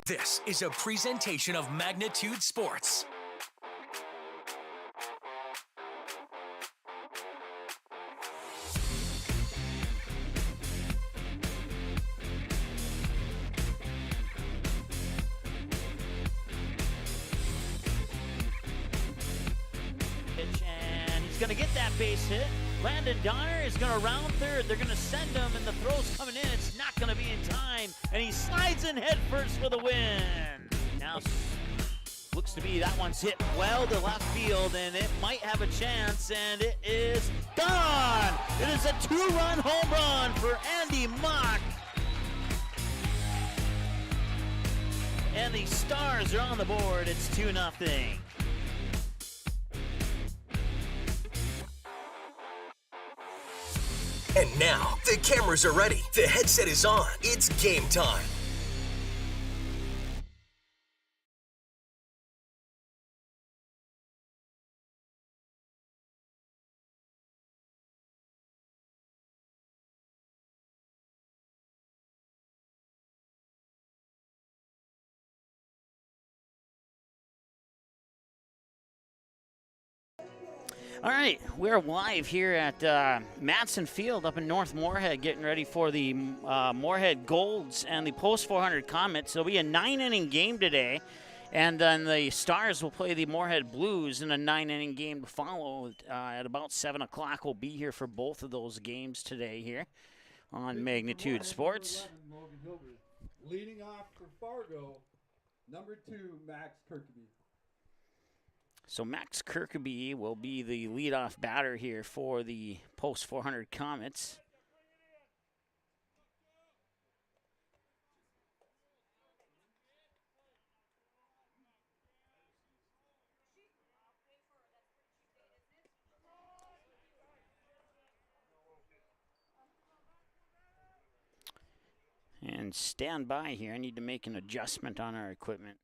This is a presentation of Magnitude Sports. And he's going to get that base hit. Landon Donner is going to round third. They're going to send him, and the throw's coming in. It's not going to be in time, and he slides in head first for the win. Now, looks to be that one's hit well to left field, and it might have a chance, and it is gone. It is a two-run home run for Andy Mock. And the Stars are on the board. It's 2-0. And now, the cameras are ready. The headset is on. It's game time. All right, we're live here at Matson Field up in North Moorhead, getting ready for the Moorhead Golds and the Post 400 Comets. It'll be a 9-inning game today, and then the Stars will play the Moorhead Blues in a 9-inning game to follow at about 7 o'clock. We'll be here for both of those games today here on Magnitude Sports. Leading off for Fargo, number 2, Max Kirkby. So Max Kirkby will be the leadoff batter here for the Post 400 Comets. And stand by here. I need to make an adjustment on our equipment.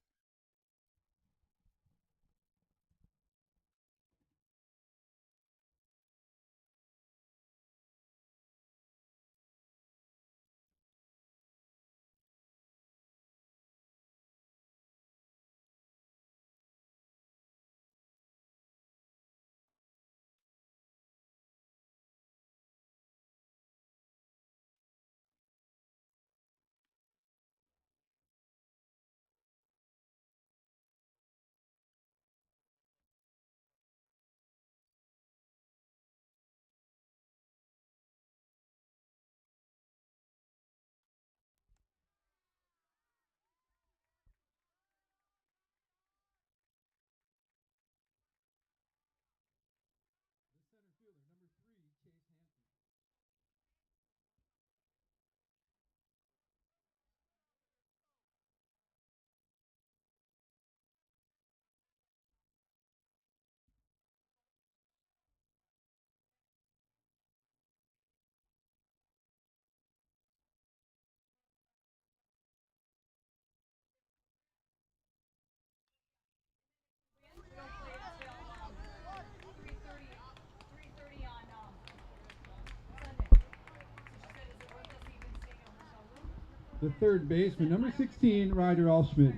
The third baseman, number 16, Ryder Allschmidt.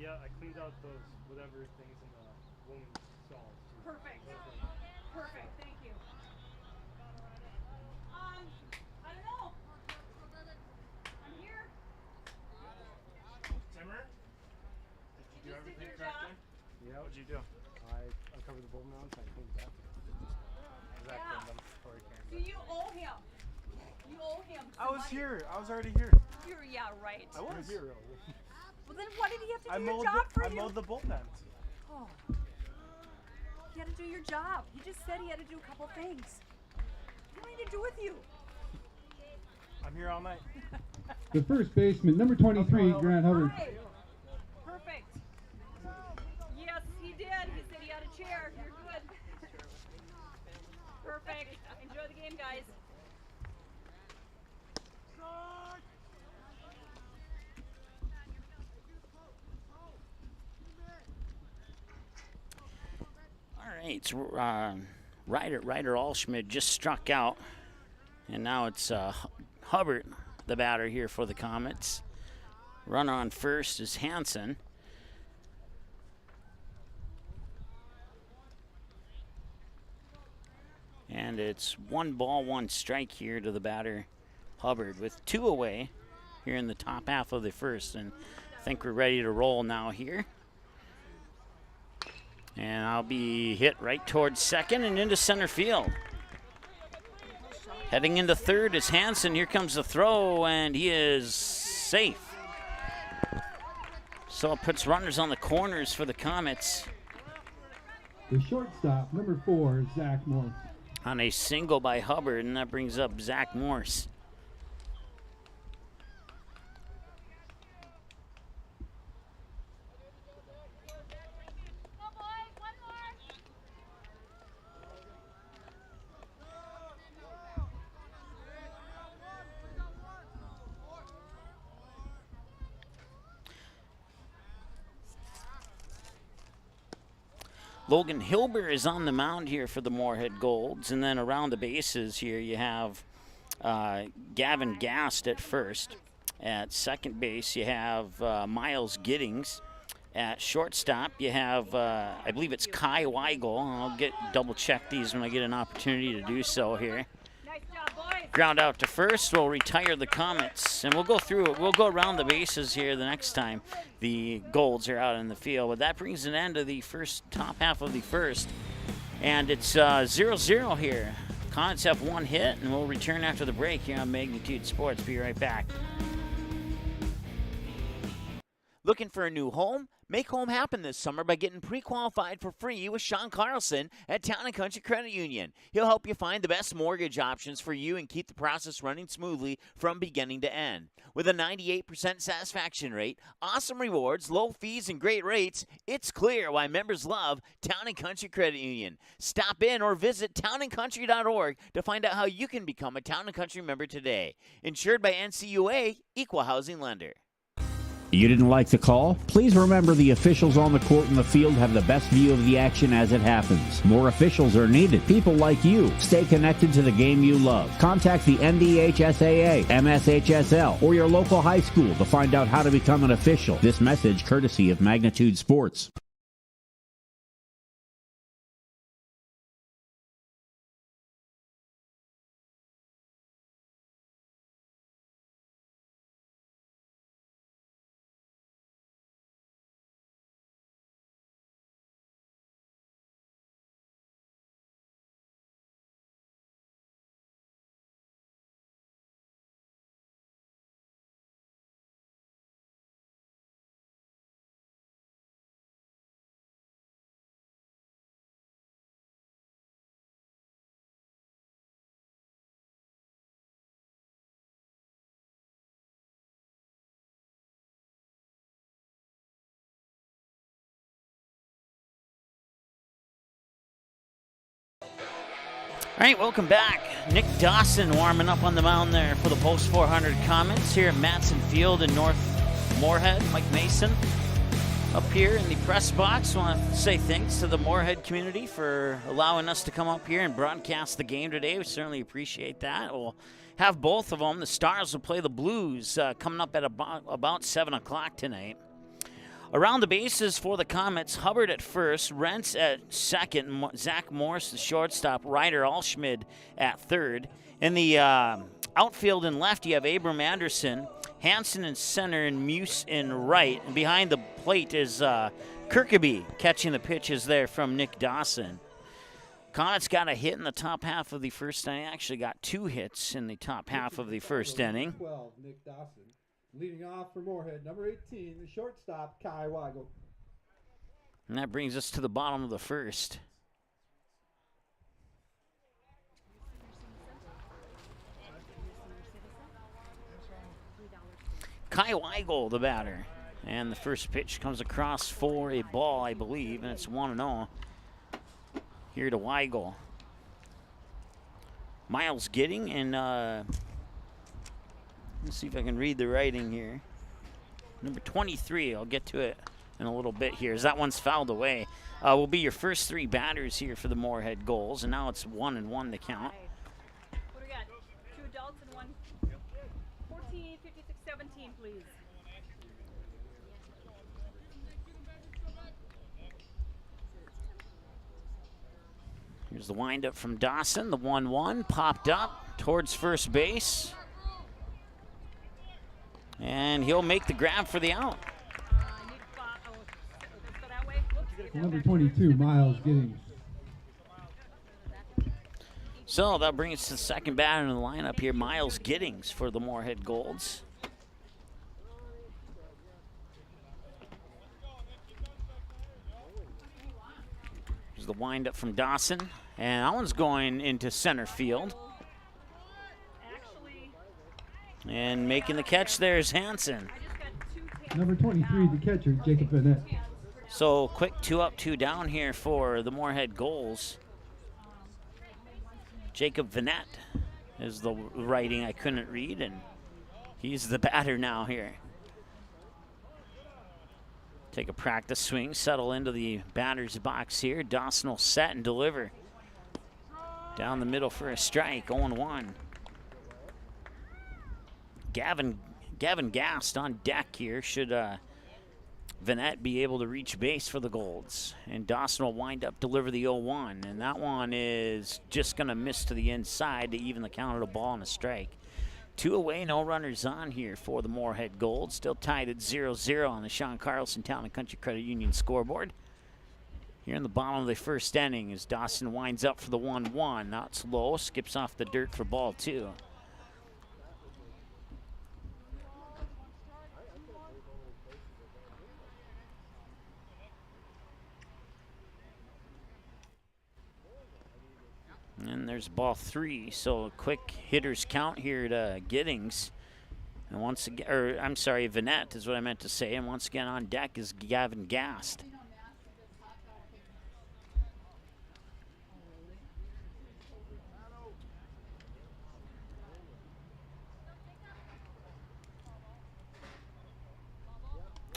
Yeah, I cleaned out those whatever things in the woman's stalls. Perfect. Perfect. Thank you. I don't know. I'm here. Timmer? Did you do everything your correctly? job? Yeah. What'd you do? I uncovered the bulb mounts and I cleaned that. Zach cleaned them before he came. Do you owe him? You owe him some I was money. here. I was already here. Yeah, right. I was here. Well, then why did he have to I do your mowed job for I you? mowed the bulb vent. Oh. He had to do your job. He just said he had to do a couple things. What do I need to do with you? I'm here all night. The first baseman, number 23, Grant Hubbard. Hi. Perfect. Yes, he did. He said he had a chair. You're good. Perfect. Enjoy the game, guys. All right, so, Ryder Allschmidt just struck out, and now it's Hubbard, the batter here for the Comets. Runner on first is Hansen. And it's 1 ball, 1 strike here to the batter, Hubbard, with 2 away here in the top half of the first. And I think we're ready to roll now here. And I'll be hit right towards second and into center field. Heading into third is Hansen. Here comes the throw, and he is safe. So it puts runners on the corners for the Comets. The shortstop, number 4, Zach Morse. On a single by Hubbard, and that brings up Zach Morse. Logan Hilber is on the mound here for the Moorhead Golds. And then around the bases here you have Gavin Gast at first. At second base you have Miles Giddings. At shortstop you have, I believe it's Kai Weigel. I'll double check these when I get an opportunity to do so here. Nice job, boys. Ground out to first, we'll retire the Comets. And we'll go through it. We'll go around the bases here the next time the Golds are out in the field. But that brings an end to the top half of the first. And it's 0-0 here. Comets have 1 hit, and we'll return after the break here on Magnitude Sports. Be right back. Looking for a new home? Make home happen this summer by getting pre-qualified for free with Sean Carlson at Town & Country Credit Union. He'll help you find the best mortgage options for you and keep the process running smoothly from beginning to end. With a 98% satisfaction rate, awesome rewards, low fees, and great rates, it's clear why members love Town & Country Credit Union. Stop in or visit townandcountry.org to find out how you can become a Town & Country member today. Insured by NCUA, Equal Housing Lender. You didn't like the call? Please remember the officials on the court and the field have the best view of the action as it happens. More officials are needed. People like you. Stay connected to the game you love. Contact the NDHSAA, MSHSL, or your local high school to find out how to become an official. This message courtesy of Magnitude Sports. All right, welcome back. Nick Dawson warming up on the mound there for the Post 400 Comets here at Matson Field in North Moorhead. Mike Mason up here in the press box. I want to say thanks to the Moorhead community for allowing us to come up here and broadcast the game today. We certainly appreciate that. We'll have both of them. The Stars will play the Blues coming up at about 7 o'clock tonight. Around the bases for the Comets, Hubbard at first, Rentz at second, Zach Morse, the shortstop, Ryder Allschmidt at third. In the outfield and left, you have Abram Anderson, Hansen in center, and Muse in right. And behind the plate is Kirkeby catching the pitches there from Nick Dawson. Comets got a hit in the top half of the first inning. Actually got 2 hits in the top half of the first inning. 12, Nick Dawson. Leading off for Moorhead, number 18, the shortstop, Kai Weigel. And that brings us to the bottom of the first. Kai Weigel, the batter. And the first pitch comes across for a ball, I believe, and it's 1-0 here to Weigel. Miles Gidding, and let's see if I can read the writing here. Number 23, I'll get to it in a little bit here, as that one's fouled away. Will be your first 3 batters here for the Moorhead Goals, and now it's 1-1 the count. What do we got? 2 adults and 1. 14, 56, 17, please. Here's the windup from Dawson. The 1-1 popped up towards first base. And he'll make the grab for the out. Number 22, Miles Giddings. So that brings us to the second batter in the lineup here, Miles Giddings for the Moorhead Golds. Here's the windup from Dawson. And that one's going into center field. And making the catch there is Hansen. Number 23, the catcher, Jacob Bennett. So quick 2 up, 2 down here for the Moorhead Goals. Jacob Vanette is the writing I couldn't read, and he's the batter now here. Take a practice swing, settle into the batter's box here. Dawson will set and deliver. Down the middle for a strike, 0-1. Gavin Gast on deck here. Should Vanette be able to reach base for the Golds. And Dawson will wind up, deliver the 0-1. And that one is just going to miss to the inside to even the count of a ball and a strike. 2 away, no runners on here for the Moorhead Golds. Still tied at 0-0 on the Sean Carlson Town and Country Credit Union scoreboard. Here in the bottom of the first inning as Dawson winds up for the 1-1. Now it's low, skips off the dirt for ball 2. And there's ball 3, so a quick hitter's count here to Giddings. And once again, or I'm sorry, Vanette is what I meant to say. And once again on deck is Gavin Gast.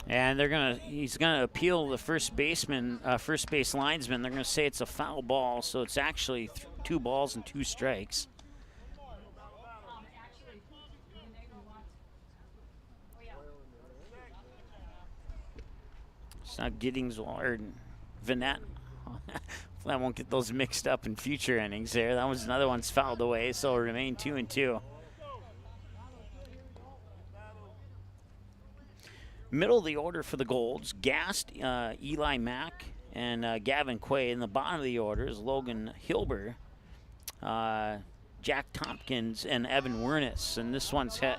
And he's gonna appeal the first base linesman. They're gonna say it's a foul ball, so it's actually 2 balls and 2 strikes. It's not Giddings or Vanette. I won't get those mixed up in future innings there. That was another one's fouled away, so it'll remain 2-2. Middle of the order for the Golds, Gast, Eli Mack, and Gavin Quay. In the bottom of the order is Logan Hilber, Jack Tompkins, and Evan Wernis. And this one's hit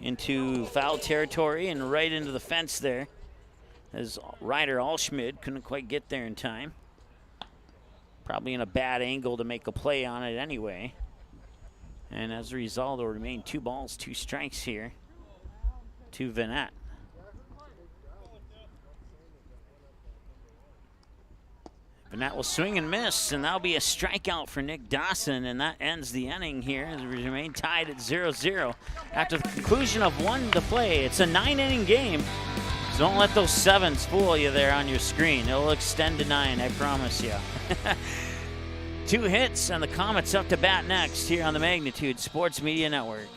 into foul territory and right into the fence there, as Ryder Allschmidt couldn't quite get there in time. Probably in a bad angle to make a play on it anyway. And as a result, it'll remain 2 balls, 2 strikes here to Vanette. Vanette will swing and miss, and that'll be a strikeout for Nick Dawson, and that ends the inning here as we remain tied at 0-0. After the conclusion of 1 to play, it's a 9-inning game, so don't let those 7s fool you there on your screen. It'll extend to 9, I promise you. 2 hits, and the Comets up to bat next here on the Magnitude Sports Media Network.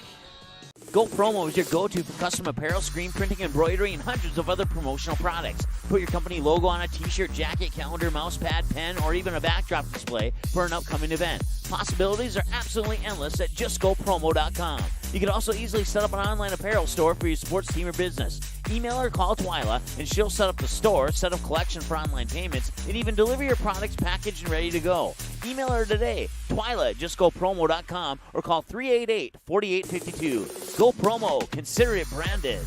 Go Promo is your go-to for custom apparel, screen printing, embroidery, and hundreds of other promotional products. Put your company logo on a t-shirt, jacket, calendar, mouse pad, pen, or even a backdrop display for an upcoming event. Possibilities are absolutely endless at justgopromo.com. You can also easily set up an online apparel store for your sports team or business. Email or call Twyla, and she'll set up the store, set up collection for online payments, and even deliver your products packaged and ready to go. Email her today, Twyla at justgopromo.com, or call 388-4852. Go Promo. Consider it branded.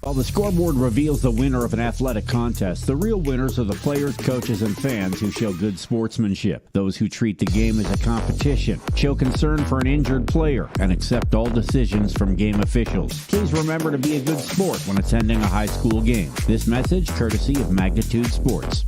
While the scoreboard reveals the winner of an athletic contest, the real winners are the players, coaches, and fans who show good sportsmanship. Those who treat the game as a competition, show concern for an injured player, and accept all decisions from game officials. Please remember to be a good sport when attending a high school game. This message courtesy of Magnitude Sports.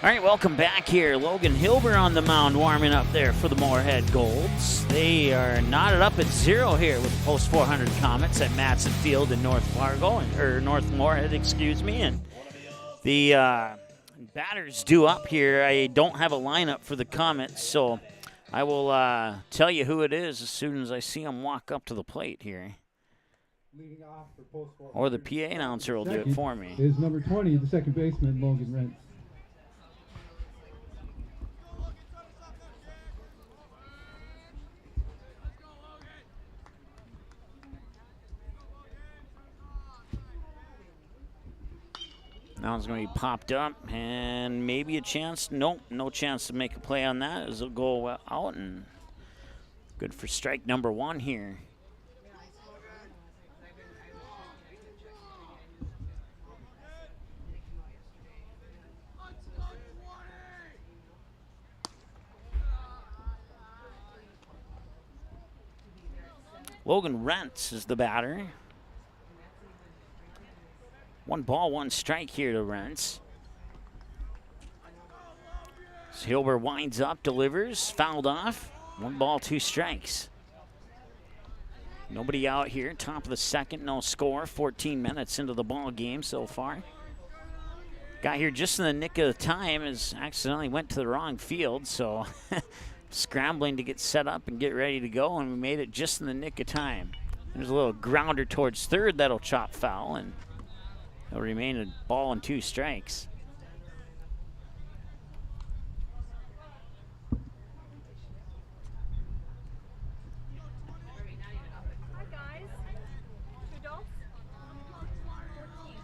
All right, welcome back here. Logan Hilber on the mound warming up there for the Moorhead Golds. They are knotted up at 0 here with the Post 400 Comets at Matson Field in North Fargo, or North Moorhead, excuse me. And the batters due up here. I don't have a lineup for the Comets, so I will tell you who it is as soon as I see them walk up to the plate here. Leading off for Post 400. Or the PA announcer will do it for me. Is number 20, the second baseman, Logan Rentz. That one's going to be popped up, and maybe a chance. Nope, no chance to make a play on that as it'll go out, and good for strike number 1 here. Logan Rentz is the batter. 1 ball, 1 strike here to Rentz. Hilber winds up, delivers, fouled off. 1 ball, 2 strikes. Nobody out here. Top of the second, no score. 14 minutes into the ball game so far. Got here just in the nick of the time as accidentally went to the wrong field, so scrambling to get set up and get ready to go, and we made it just in the nick of time. There's a little grounder towards third that'll chop foul, and it'll remain a ball and 2 strikes. Hi, guys. 2 adults? 14,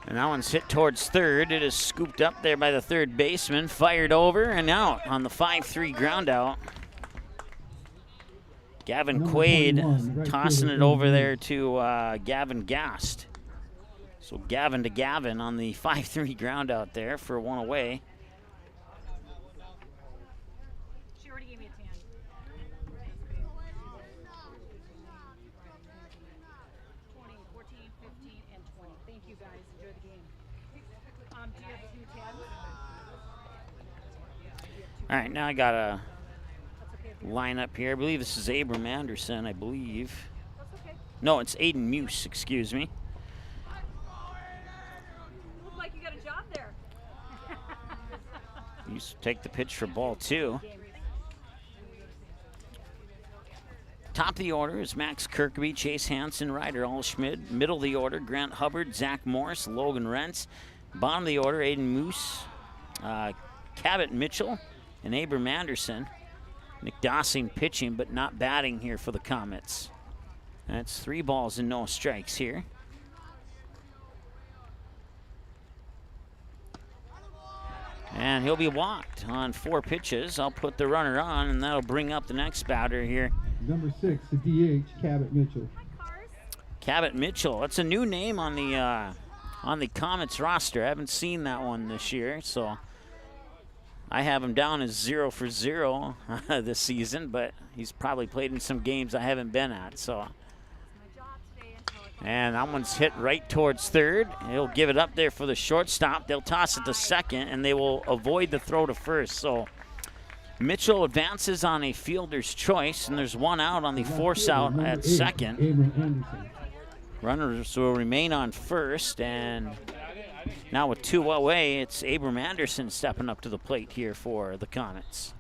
And that one's hit towards third. It is scooped up there by the third baseman, fired over and out on the 5-3 ground out. Gavin Quaid tossing it over there to Gavin Gast. So Gavin to Gavin on the 5-3 ground out there for 1 away. She already gave me a 10. 20, 14, 15, and 20. Thank you, guys. Enjoy the game. Do you have 2 10s? All right, now I got a lineup here. I believe this is Abram Anderson, I believe. That's okay. No, it's Aiden Muse, excuse me. You look like you got a job there. You take the pitch for ball 2. Top of the order is Max Kirkby, Chase Hansen, Ryder Allschmidt. Middle of the order, Grant Hubbard, Zach Morris, Logan Rentz. Bottom of the order, Aiden Moose, Cabot Mitchell, and Abram Anderson. Nick Dossing pitching, but not batting here for the Comets. That's 3 balls and no strikes here. And he'll be walked on 4 pitches. I'll put the runner on, and that'll bring up the next batter here. Number 6, the DH, Cabot Mitchell. Cabot Mitchell. That's a new name on the Comets roster. I haven't seen that one this year, so I have him down as 0 for 0 this season, but he's probably played in some games I haven't been at. So, and that one's hit right towards third. He'll give it up there for the shortstop. They'll toss it to second, and they will avoid the throw to first. So Mitchell advances on a fielder's choice, and there's one out on the force out at second. Runners will remain on first, and now with 2 away, it's Abram Anderson stepping up to the plate here for the Comets.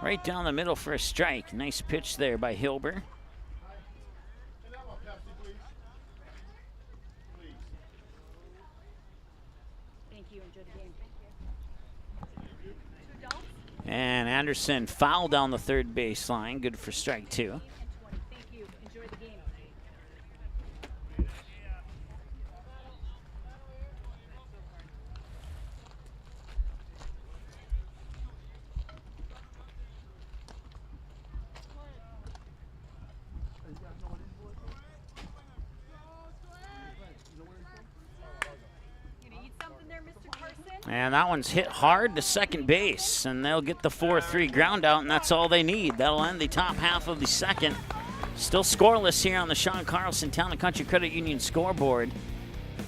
Right down the middle for a strike. Nice pitch there by Hilber. Thank you. Enjoy the game. And Anderson fouled down the third baseline. Good for strike 2. Thank you. Enjoy the game. And that one's hit hard to second base, and they'll get the 4-3 ground out, and that's all they need. That'll end the top half of the second. Still scoreless here on the Sean Carlson Town & Country Credit Union scoreboard.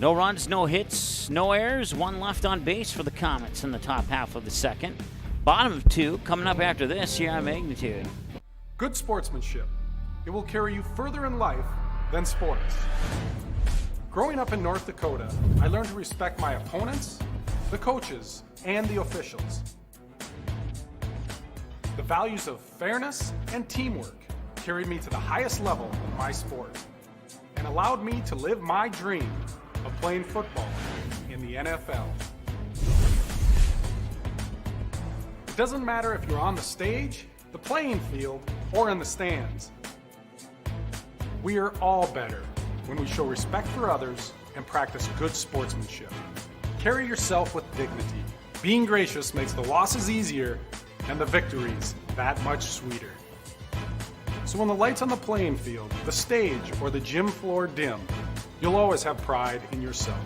No runs, no hits, no errors, 1 left on base for the Comets in the top half of the second. Bottom of 2 coming up after this here on Magnitude. Good sportsmanship. It will carry you further in life than sports. Growing up in North Dakota, I learned to respect my opponents, the coaches, and the officials. The values of fairness and teamwork carried me to the highest level of my sport and allowed me to live my dream of playing football in the NFL. It doesn't matter if you're on the stage, the playing field, or in the stands. We are all better when we show respect for others and practice good sportsmanship. Carry yourself with dignity. Being gracious makes the losses easier and the victories that much sweeter. So when the lights on the playing field, the stage, or the gym floor dim, you'll always have pride in yourself.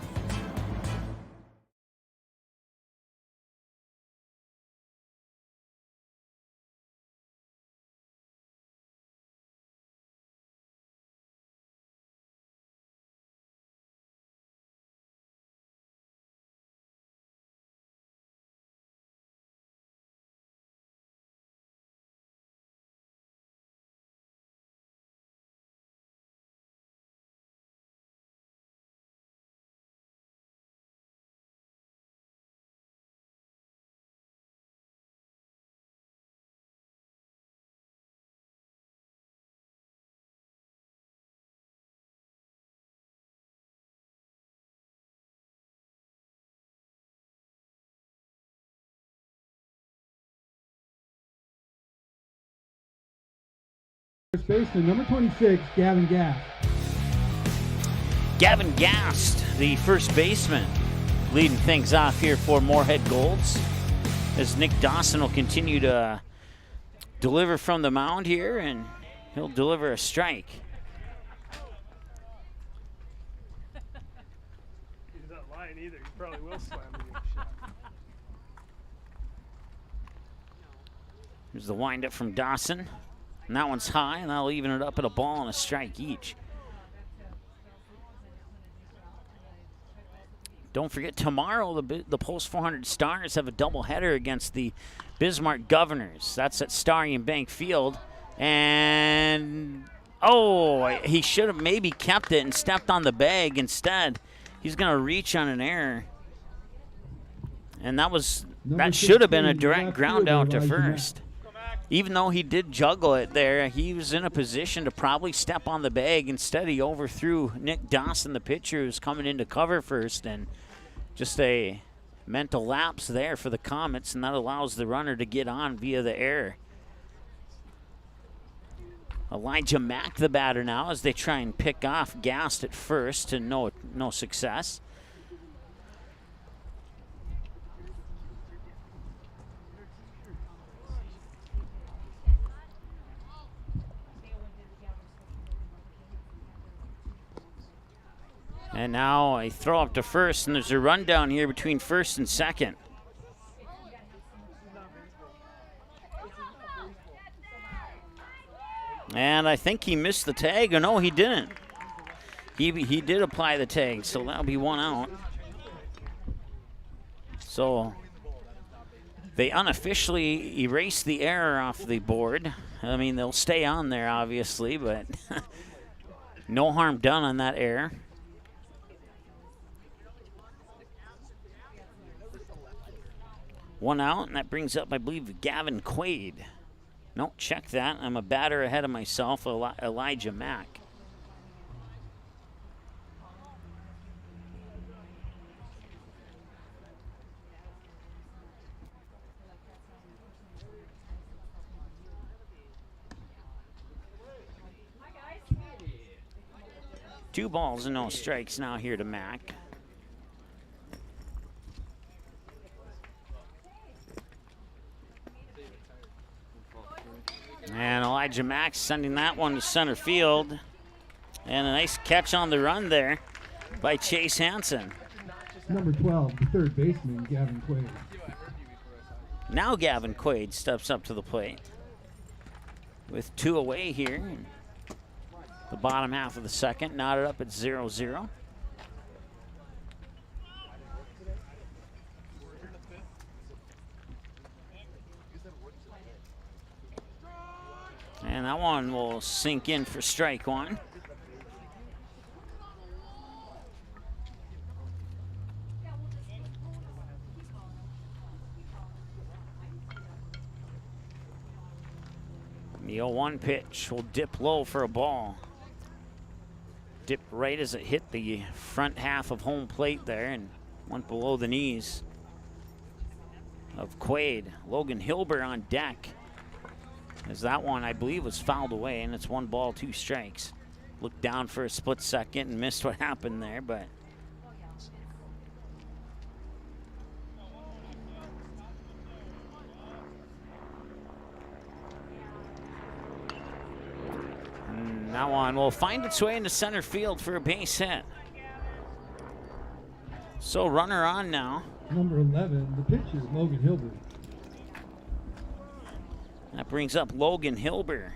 First baseman, number 26, Gavin Gast. Gavin Gast, the first baseman, leading things off here for Moorhead Golds, as Nick Dawson will continue to deliver from the mound here, and he'll deliver a strike. He's not lying either. He probably will slam me in the shot. Here's the windup from Dawson. And that one's high, and that'll even it up at a ball and a strike each. Don't forget, tomorrow the Post 400 Stars have a doubleheader against the Bismarck Governors. That's at Starion Bank Field. And, oh, he should have maybe kept it and stepped on the bag. Instead, he's going to reach on an error. And that should have been a direct ground out to first. Even though he did juggle it there, he was in a position to probably step on the bag. Instead, he overthrew Nick Dawson, the pitcher, who's coming in to cover first, and just a mental lapse there for the Comets, and that allows the runner to get on via the error. Elijah Mack, the batter now, as they try and pick off Gast at first, and no success. And now a throw up to first, and there's a run down here between first and second. And I think he missed the tag. Or no, he didn't. He did apply the tag, so that'll be 1 out. So they unofficially erased the error off the board. I mean, they'll stay on there, obviously, but no harm done on that error. One out, and that brings up, I believe, Gavin Quaid. No, check that. I'm a batter ahead of myself, Elijah Mack. Two balls and no strikes now here to Mack. And Elijah Mack sending that one to center field. And a nice catch on the run there by Chase Hansen. Number 12, the third baseman, Gavin Quaid. Now Gavin Quaid steps up to the plate with 2 away here. The bottom half of the second, knotted up at 0-0. And that one will sink in for strike 1. The 0-1 pitch will dip low for a ball. Dip right as it hit the front half of home plate there and went below the knees of Quaid. Logan Hilber on deck, as that one, I believe, was fouled away, and it's 1 ball, 2 strikes. Looked down for a split second and missed what happened there, but that one will find its way into center field for a base hit. So runner on now. Number 11, the pitcher, Logan Hilbert. That brings up Logan Hilber.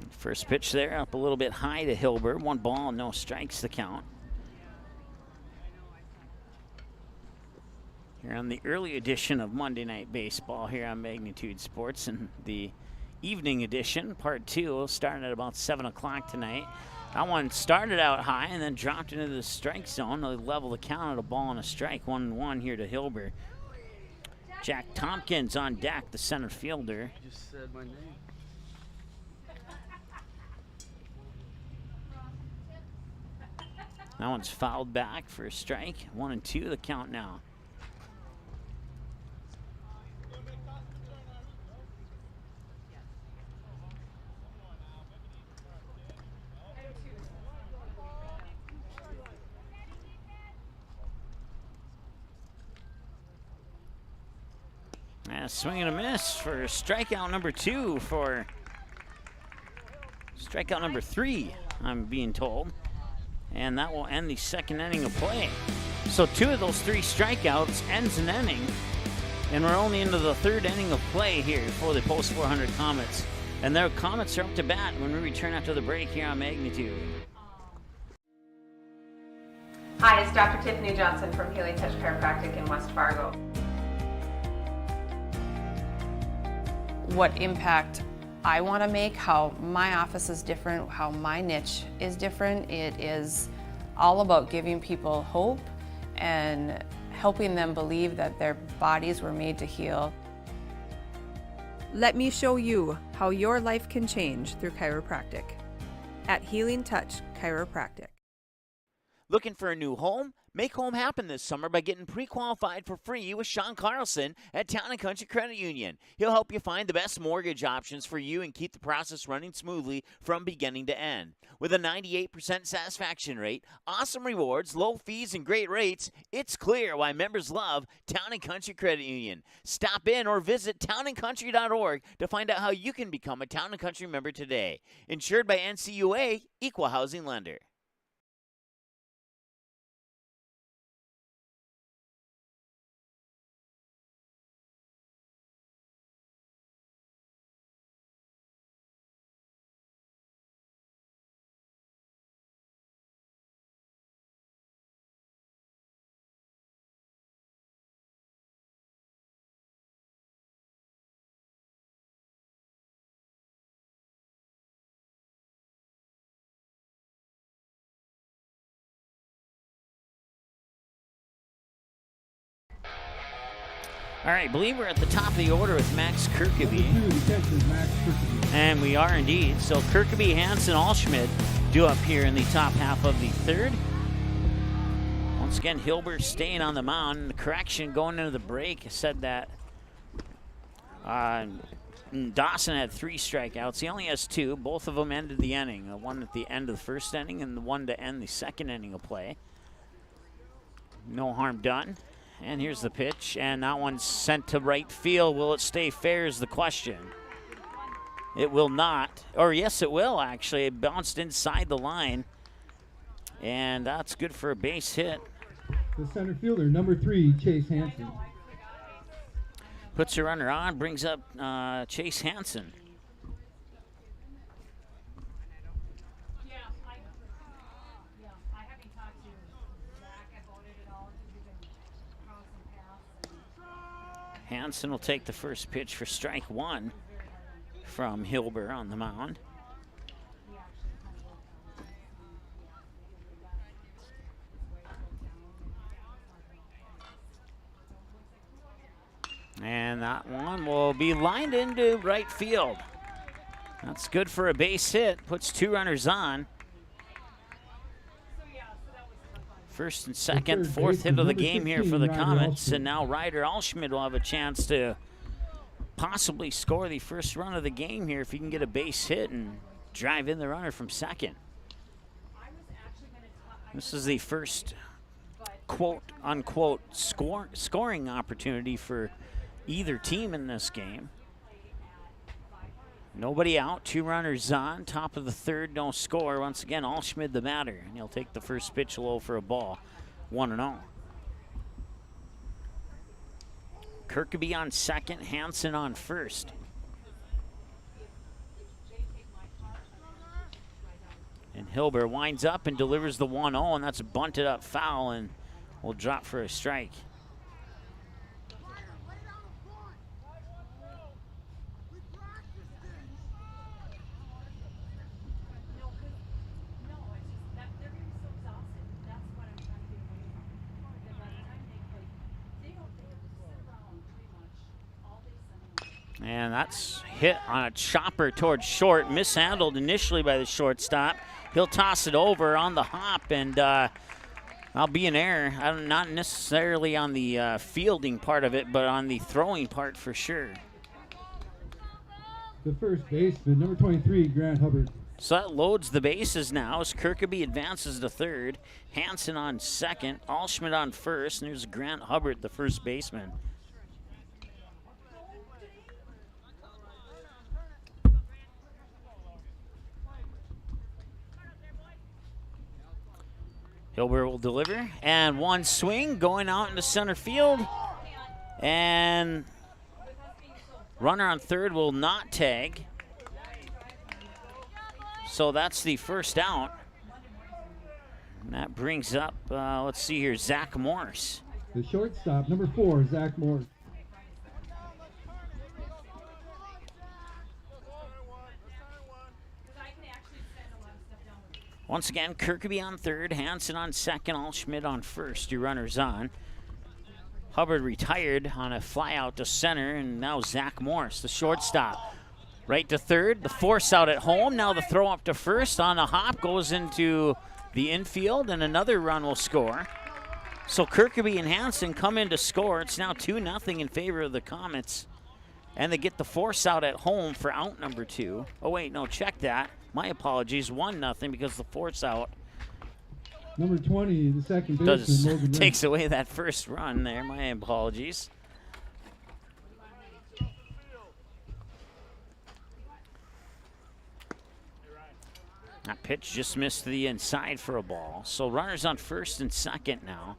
First pitch there, up a little bit high to Hilber. 1 ball, no strikes to count. Here on the early edition of Monday Night Baseball here on Magnitude Sports, and the evening edition, part 2, will start at about 7 o'clock tonight. That one started out high and then dropped into the strike zone. They level the count at a ball and a strike. 1-1 here to Hilber. Jack Tompkins on deck, the center fielder. You just said my name. That one's fouled back for a strike. 1-2 the count now. And a swing and a miss for strikeout number 2 for strikeout number 3, I'm being told. And that will end the second inning of play. So 2 of those 3 strikeouts ends an inning. And we're only into the 3rd inning of play here for the Post 400 Comets. And their Comets are up to bat when we return after the break here on Magnitude. Hi, it's Dr. Tiffany Johnson from Healing Touch Chiropractic in West Fargo. What impact I want to make, how my office is different, how my niche is different. It is all about giving people hope and helping them believe that their bodies were made to heal. Let me show you how your life can change through chiropractic at Healing Touch Chiropractic. Looking for a new home? Make home happen this summer by getting pre-qualified for free with Sean Carlson at Town & Country Credit Union. He'll help you find the best mortgage options for you and keep the process running smoothly from beginning to end. With a 98% satisfaction rate, awesome rewards, low fees, and great rates, it's clear why members love Town & Country Credit Union. Stop in or visit townandcountry.org to find out how you can become a Town & Country member today. Insured by NCUA, Equal Housing Lender. All right, believe we're at the top of the order with Max Kirkeby. Number 2, the catcher, Max Kirkeby. And we are indeed. So Kirkeby, Hansen, Allschmidt due up here in the top half of the third. Once again, Hilbert staying on the mound. The correction going into the break said that Dawson had 3 strikeouts. He only has 2. Both of them ended the inning. The one at the end of the first inning and the one to end the second inning of play. No harm done. And here's the pitch, and that one's sent to right field. Will it stay fair is the question. It will not. Or yes, it will, actually. It bounced inside the line. And that's good for a base hit. The center fielder, number 3, Chase Hansen. Puts a runner on, brings up Chase Hansen. Hansen will take the first pitch for strike 1 from Hilber on the mound. And that one will be lined into right field. That's good for a base hit. Puts 2 runners on. First and second, 4th hit of the game here for the Comets. And now Ryder Allschmidt will have a chance to possibly score the first run of the game here if he can get a base hit and drive in the runner from second. This is the first quote-unquote scoring opportunity for either team in this game. Nobody out, 2 runners on, top of the third, no score. Once again, Allschmidt the batter, and he'll take the first pitch low for a ball, 1-0. Kirkeby on second, Hansen on first. And Hilber winds up and delivers the 1-0, and that's a bunted up foul, and will drop for a strike. And that's hit on a chopper towards short, mishandled initially by the shortstop. He'll toss it over on the hop, and that'll be an error. Not necessarily on the fielding part of it, but on the throwing part for sure. The first baseman, number 23, Grant Hubbard. So that loads the bases now as Kirkeby advances to third. Hansen on second, Allschmidt on first, and there's Grant Hubbard, the first baseman. Hilbert will deliver, and one swing going out into center field, and runner on third will not tag. So that's the first out. And that brings up, let's see here, Zach Morse. The shortstop, number 4, Zach Morse. Once again, Kirkeby on third, Hansen on second, Allschmidt on first. Your runners on. Hubbard retired on a fly out to center, and now Zach Morse, the shortstop. Right to third, the force out at home. Now the throw up to first on the hop goes into the infield, and another run will score. So Kirkby and Hansen come in to score. It's now 2-0 in favor of the Comets. And they get the force out at home for out number 2. Oh, wait, no, check that. My apologies, 1-0 because the force out Number 20, the second baseman, Logan takes away that first run there. My apologies. That pitch just missed the inside for a ball. So runners on first and second now.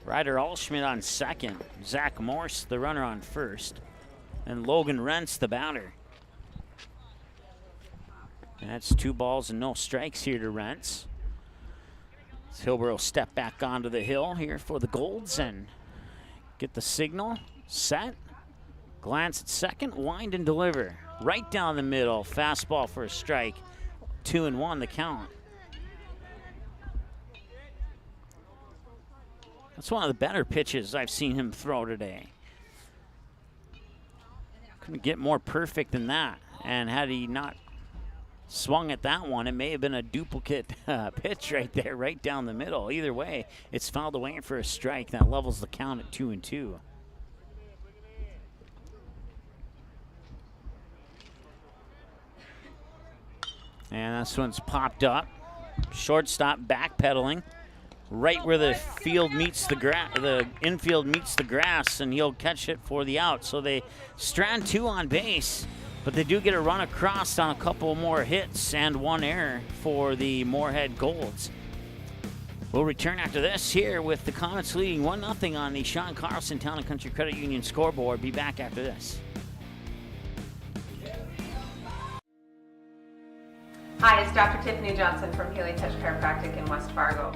Ryder Allschmidt on second. Zach Morse, the runner, on first. And Logan Rentz, the batter. And that's 2 balls and no strikes here to Rentz. Hillborough step back onto the hill here for the Golds and get the signal set. Glance at second, wind and deliver. Right down the middle, fastball for a strike. 2-1 the count. That's one of the better pitches I've seen him throw today. Couldn't get more perfect than that. And had he not swung at that one, it may have been a duplicate pitch right there, right down the middle. Either way, it's fouled away for a strike. That levels the count at 2-2. And this one's popped up. Shortstop backpedaling. Right where the field meets the infield meets the grass, and he'll catch it for the out. So they strand 2 on base, but they do get a run across on a couple more hits and 1 error for the Moorhead Golds. We'll return after this here with the Comets leading 1-0 on the Sean Carlson Town and Country Credit Union scoreboard. Be back after this. Hi, it's Dr. Tiffany Johnson from Healing Touch Chiropractic in West Fargo.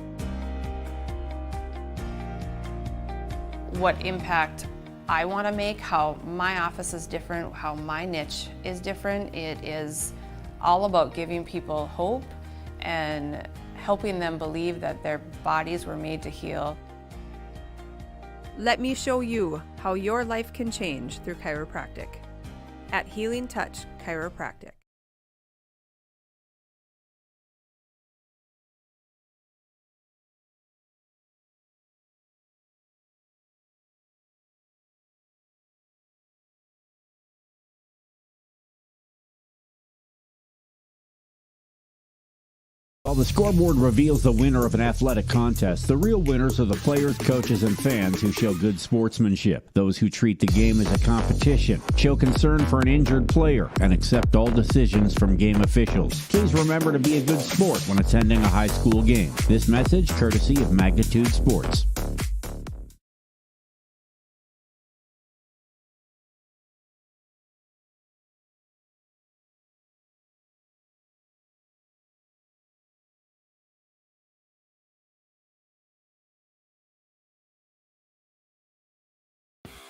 What impact I want to make, how my office is different, how my niche is different. It is all about giving people hope and helping them believe that their bodies were made to heal. Let me show you how your life can change through chiropractic at Healing Touch Chiropractic. While the scoreboard reveals the winner of an athletic contest, the real winners are the players, coaches, and fans who show good sportsmanship. Those who treat the game as a competition, show concern for an injured player, and accept all decisions from game officials. Please remember to be a good sport when attending a high school game. This message courtesy of Magnitude Sports.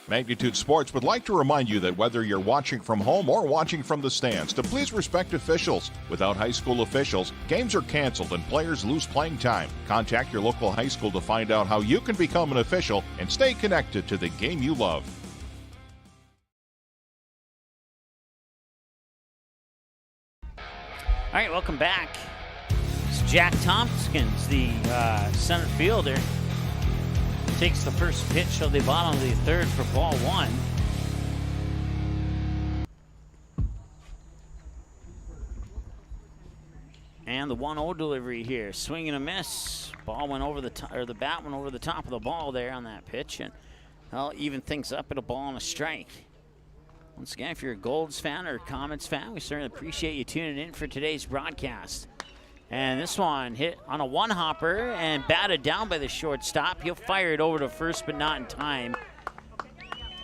Magnitude Sports would like to remind you that whether you're watching from home or watching from the stands, to please respect officials. Without high school officials, games are canceled and players lose playing time. Contact your local high school to find out how you can become an official and stay connected to the game you love. All right, welcome back. It's Jack Tompkins, the center fielder. Takes the first pitch of the bottom of the third for ball 1. And the 1-0 delivery here. Swing and a miss. Ball went over the top, or the bat went over the top of the ball there on that pitch, and well, even things up at a ball and a strike. Once again, if you're a Golds fan or a Comets fan, we certainly appreciate you tuning in for today's broadcast. And this one hit on a one-hopper and batted down by the shortstop. He'll fire it over to first, but not in time.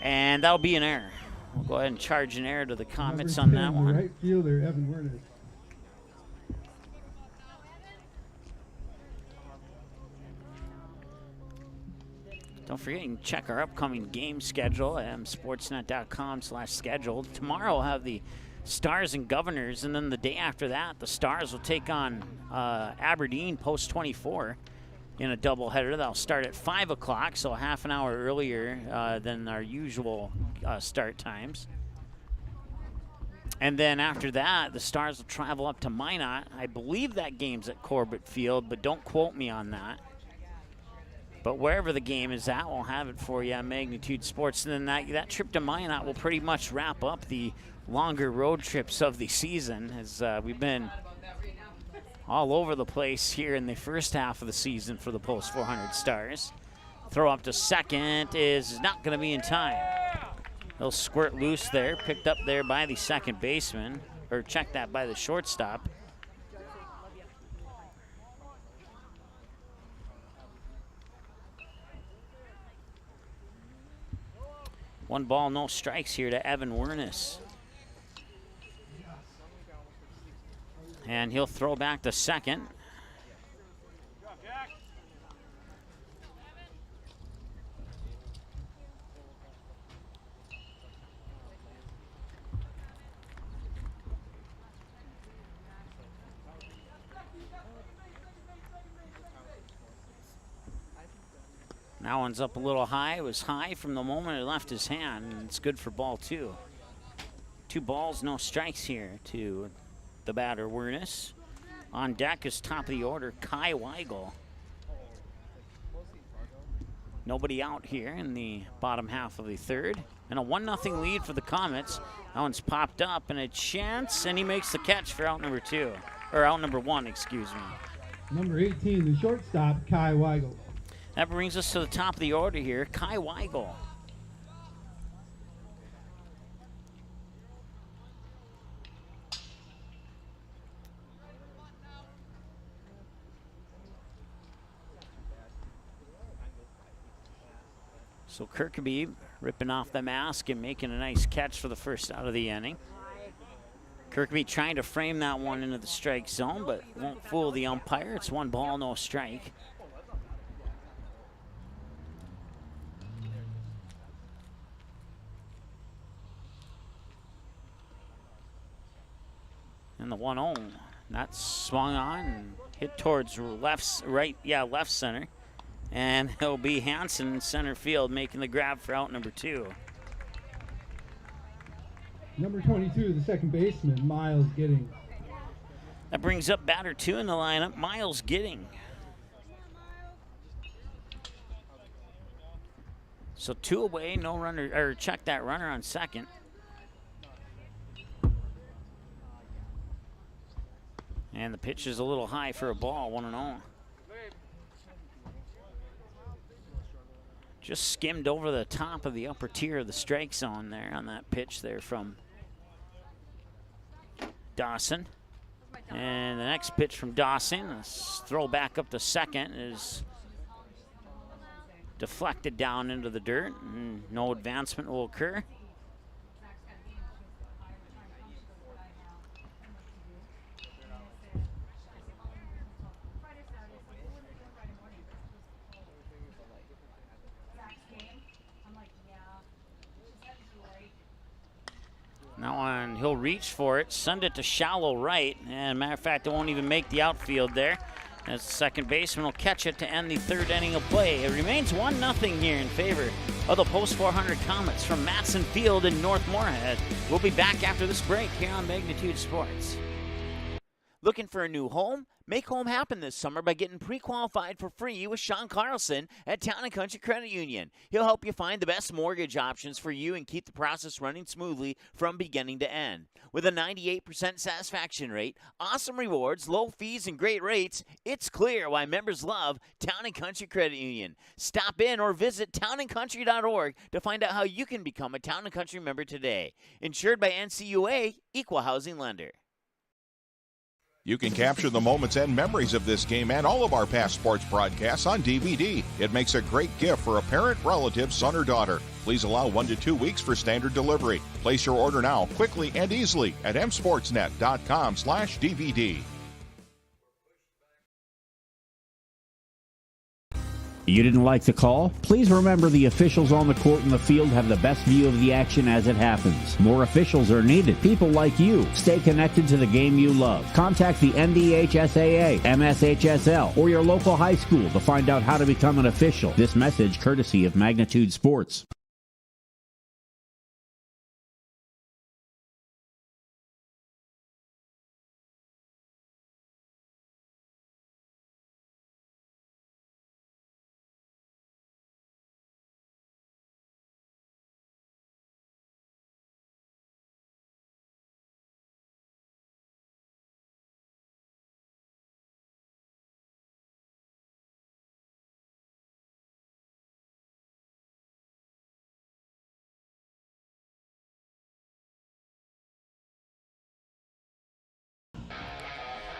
And that'll be an error. We'll go ahead and charge an error to the Comets on that one. Right fielder, Evan Werner. Don't forget, you can check our upcoming game schedule at sportsnet.com/schedule. Tomorrow we'll have the Stars and Governors, and then the day after that, the Stars will take on Aberdeen Post 24 in a doubleheader. That'll start at 5 o'clock, so a half an hour earlier than our usual start times. And then after that, the Stars will travel up to Minot. I believe that game's at Corbett Field, but don't quote me on that. But wherever the game is at, we'll have it for you on Magnitude Sports. And then that trip to Minot will pretty much wrap up the longer road trips of the season, as we've been all over the place here in the first half of the season for the Post 400 Stars. Throw up to second is not going to be in time. He'll squirt loose there, picked up there by the second baseman, or checked that by the shortstop. One ball, no strikes here to Evan Wernes. And he'll throw back to second. That one's up a little high. It was high from the moment it left his hand, and it's good for ball two. 2 balls, no strikes here to the batter, Wernes. On deck is top of the order, Kai Weigel. Nobody out here in the bottom half of the third. And a 1-0 lead for the Comets. That one's popped up, and a chance, and he makes the catch for out number 2. Or out number 1, excuse me. Number 18, the shortstop, Kai Weigel. That brings us to the top of the order here, Kai Weigel. So Kirkby ripping off the mask and making a nice catch for the first out of the inning. Kirkby trying to frame that one into the strike zone, but won't fool the umpire. It's 1 ball, no strike. And the 1-0, that's swung on and hit towards left center. And it'll be Hansen in center field making the grab for out number 2. Number 22, the second baseman, Miles Giddings. That brings up batter 2 in the lineup, Miles Gidding. So 2 away, no runner, or check that runner on second. And the pitch is a little high for a ball, 1-0. Just skimmed over the top of the upper tier of the strike zone there on that pitch there from Dawson. And the next pitch from Dawson, a throw back up to second, is deflected down into the dirt, and no advancement will occur. Now on, he'll reach for it, send it to shallow right, and matter of fact, it won't even make the outfield there, as the second baseman will catch it to end the third inning of play. It remains 1-0 here in favor of the Post 400 Comets from Matson Field in North Moorhead. We'll be back after this break here on Magnitude Sports. Looking for a new home? Make home happen this summer by getting pre-qualified for free with Sean Carlson at Town & Country Credit Union. He'll help you find the best mortgage options for you and keep the process running smoothly from beginning to end. With a 98% satisfaction rate, awesome rewards, low fees, and great rates, it's clear why members love Town & Country Credit Union. Stop in or visit townandcountry.org to find out how you can become a Town & Country member today. Insured by NCUA, Equal Housing Lender. You can capture the moments and memories of this game and all of our past sports broadcasts on DVD. It makes a great gift for a parent, relative, son, or daughter. Please allow 1 to 2 weeks for standard delivery. Place your order now, quickly and easily at msportsnet.com/DVD. You didn't like the call? Please remember the officials on the court and the field have the best view of the action as it happens. More officials are needed. People like you. Stay connected to the game you love. Contact the NDHSAA, MSHSL, or your local high school to find out how to become an official. This message courtesy of Magnitude Sports.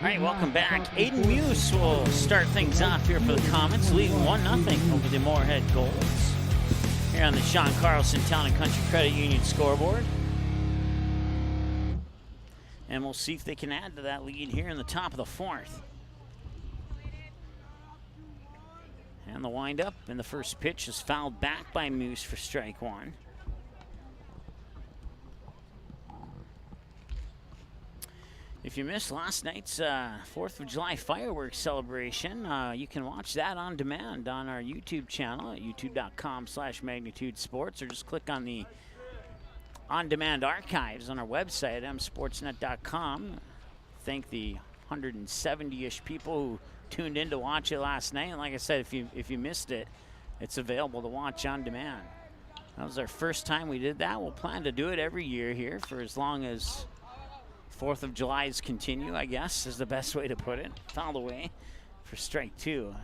right, welcome back. Aiden Muse will start things off here for the Comets, leading 1-0 over the Moorhead Golds here on the Sean Carlson Town and Country Credit Union scoreboard. And we'll see if they can add to that lead here in the top of the fourth. And the windup, and the first pitch is fouled back by Moose for strike one. If you missed last night's 4th of July fireworks celebration, you can watch that on demand on our YouTube channel at youtube.com/magnitudesports, or just click on the on-demand archives on our website, msportsnet.com. Thank the 170-ish people who tuned in to watch it last night. And like I said, if you missed it, it's available to watch on demand. That was our first time we did that. We'll plan to do it every year here for as long as 4th of July's continue, I guess, is the best way to put it. Fouled away for strike two.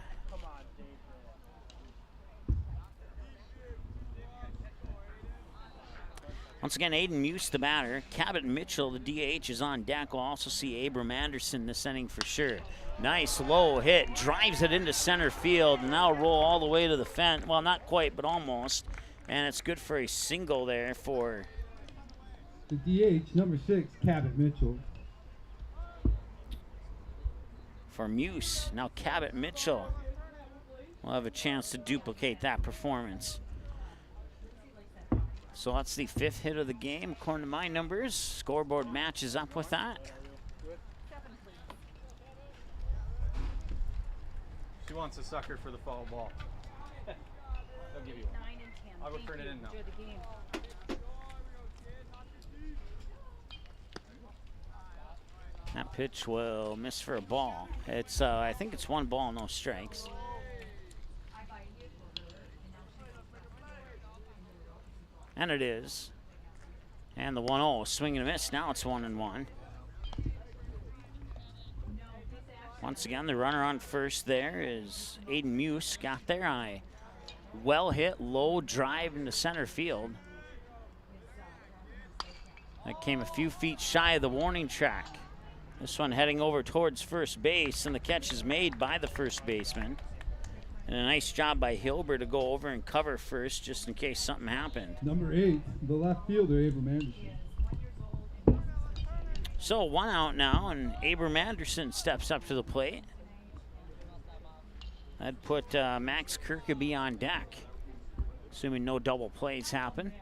Once again, Aiden Muse, the batter. Cabot Mitchell, the DH, is on deck. We'll also see Abram Anderson this inning for sure. Nice low hit, drives it into center field, and that'll roll all the way to the fence. Well, not quite, but almost. And it's good for a single there for the DH, number 6, Cabot Mitchell. For Muse. Now Cabot Mitchell will have a chance to duplicate that performance. So that's the 5th hit of the game, according to my numbers. Scoreboard matches up with that. She wants a sucker for the foul ball. I'll give you one. 9 and 10. I would turn it in now. Enjoy the game. That pitch will miss for a ball. It's I think it's 1 ball, no strikes. And it is. And the 1-0, swing and a miss. Now it's 1-1. Once again, the runner on first there is Aiden Muse. Got there on a well-hit, low drive into center field. That came a few feet shy of the warning track. This one heading over towards first base, and the catch is made by the first baseman. And a nice job by Hilber to go over and cover first just in case something happened. Number 8, the left fielder, Abram Anderson. So 1 out now, and Abram Anderson steps up to the plate. That'd put Max Kirkeby on deck, assuming no double plays happen.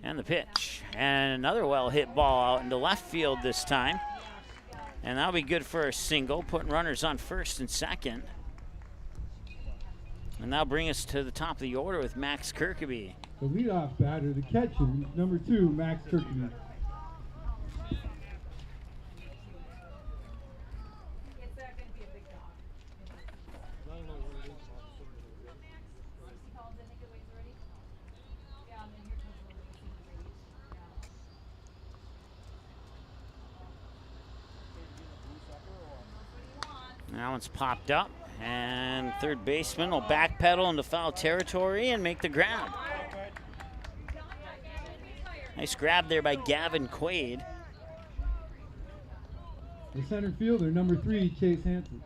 And the pitch. And another well-hit ball out into left field this time. And that'll be good for a single, putting runners on first and second. And that'll bring us to the top of the order with Max Kirkeby. The leadoff batter, the catcher, number 2, Max Kirkeby. Now it's popped up, and third baseman will backpedal into foul territory and make the grab. Nice grab there by Gavin Quaid. The center fielder, number 3, Chase Hansen.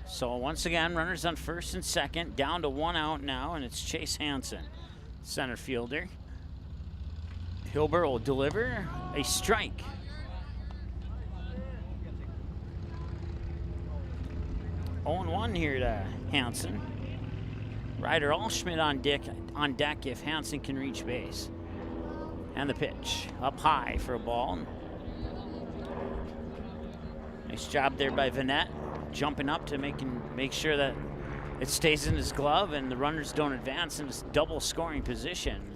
So once again, runners on first and second, down to 1 out now, and it's Chase Hansen, center fielder. Hilber will deliver a strike. Oh, 0-1 here to Hansen. Ryder Allschmidt on deck if Hansen can reach base. And the pitch up high for a ball. Nice job there by Vanette, jumping up to make sure that it stays in his glove and the runners don't advance in this double scoring position.